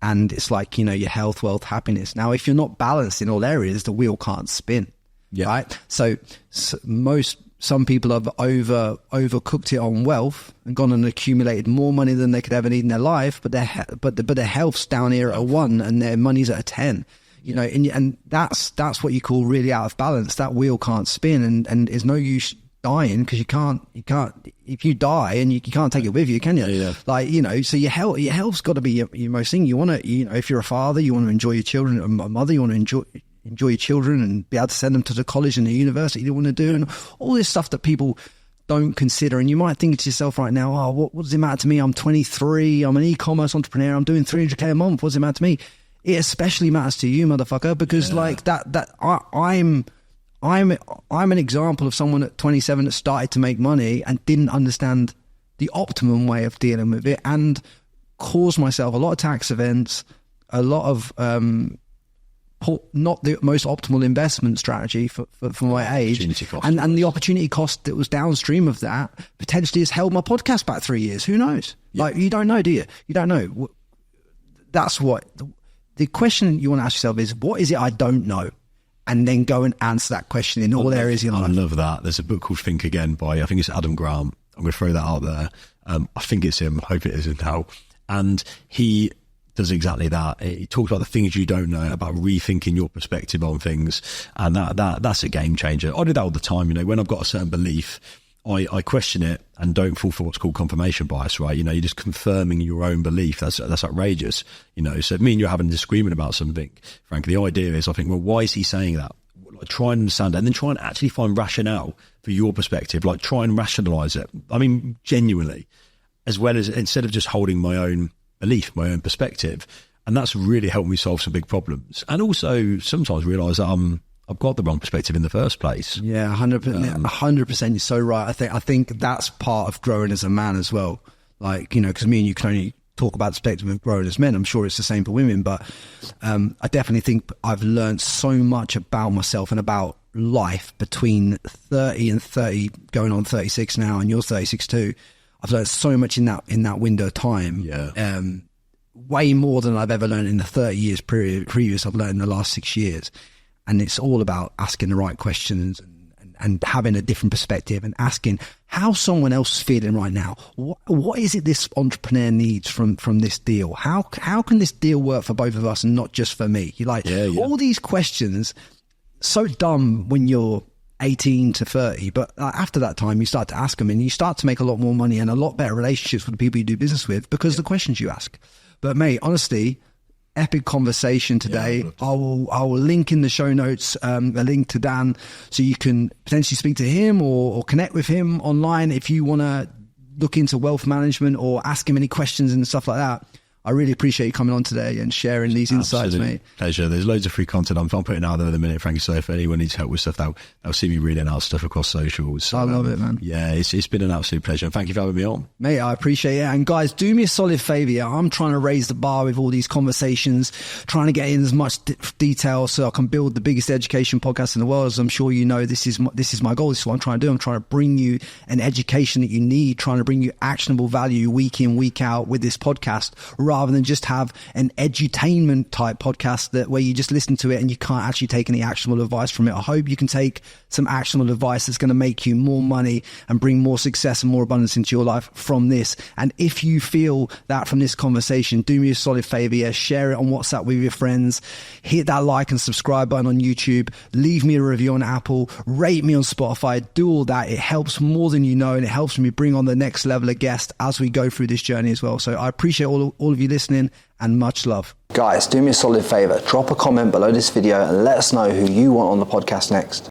and it's like, you know, your health, wealth, happiness. Now, if you're not balanced in all areas, the wheel can't spin. Yeah. Right. So some people have overcooked it on wealth and gone and accumulated more money than they could ever need in their life, but their health's down here at a 1 and their money's at a 10. You know, and that's what you call really out of balance. That wheel can't spin, and there's no use dying, because you can't. If you die and you can't take it with you, can you? Yeah. Like, you know, so your health's got to be your most thing. You want to, you know, if you're a father, you want to enjoy your children. A mother, you want to enjoy your children and be able to send them to the college and the university you want to do, and all this stuff that people don't consider. And you might think to yourself right now, oh, what does it matter to me? I'm 23. I'm an e-commerce entrepreneur. I'm doing 300K a month. What does it matter to me? It especially matters to you, motherfucker, because like I'm an example of someone at 27 that started to make money and didn't understand the optimum way of dealing with it, and caused myself a lot of tax events, a lot of not the most optimal investment strategy for my age, and the opportunity cost that was downstream of that potentially has held my podcast back 3 years. Who knows? Yeah. Like, you don't know, do you? You don't know. That's what the question you want to ask yourself is, what is it I don't know? And then go and answer that question in all areas of your life. I love that. There's a book called Think Again by, I think it's Adam Grant. I'm going to throw that out there. I think it's him. I hope it isn't now. And he does exactly that. He talks about the things you don't know, about rethinking your perspective on things. And that's a game changer. I do that all the time. You know, when I've got a certain belief, I question it and don't fall for what's called confirmation bias, right? You know, you're just confirming your own belief. That's outrageous. You know, so me and you're having a disagreement about something, Frankie. The idea is, I think, well, why is he saying that? Like, try and understand it, and then try and actually find rationale for your perspective. Like, try and rationalize it. I mean, genuinely. as well as instead of just holding my own belief, my own perspective. And that's really helped me solve some big problems. And also sometimes realise that I've got the wrong perspective in the first place. Yeah, 100%. You're so right. I think that's part of growing as a man as well. Like, because me and you can only talk about the spectrum of growing as men. I'm sure it's the same for women, but I definitely think I've learned so much about myself and about life between 30 and 30, going on 36 now, and you're 36 too. I've learned so much in that window of time. Yeah. Way more than I've ever learned in the 30 years previous. I've learned in the last 6 years. And it's all about asking the right questions and having a different perspective and asking how someone else is feeling right now. What is it this entrepreneur needs from this deal? How can this deal work for both of us and not just for me? You're like, all these questions, so dumb when you're 18 to 30, but after that time you start to ask them and you start to make a lot more money and a lot better relationships with the people you do business with because of the questions you ask. But mate, honestly, epic conversation today. I will link in the show notes a link to Dan so you can potentially speak to him or connect with him online if you want to look into wealth management or ask him any questions and stuff like that. I really appreciate you coming on today and sharing these insights, mate. Pleasure. There's loads of free content I'm putting out there at the minute, Frankie. So if anyone needs help with stuff, they'll see me reading out stuff across socials. So, I love it, man. Yeah, it's been an absolute pleasure. And thank you for having me on. Mate, I appreciate it. And guys, do me a solid favor. Yeah? I'm trying to raise the bar with all these conversations, trying to get in as much detail so I can build the biggest education podcast in the world. As I'm sure you know, this is my goal. This is what I'm trying to do. I'm trying to bring you an education that you need, trying to bring you actionable value week in, week out with this podcast, rather than just have an edutainment type podcast where you just listen to it and you can't actually take any actionable advice from it. I hope you can take some actionable advice that's going to make you more money and bring more success and more abundance into your life from this. And if you feel that from this conversation, do me a solid favor, share it on WhatsApp with your friends, hit that like and subscribe button on YouTube, leave me a review on Apple, rate me on Spotify, do all that. It helps more than you know, and it helps me bring on the next level of guests as we go through this journey as well. So I appreciate all of you listening, and much love. Guys, do me a solid favor, drop a comment below this video and let us know who you want on the podcast next.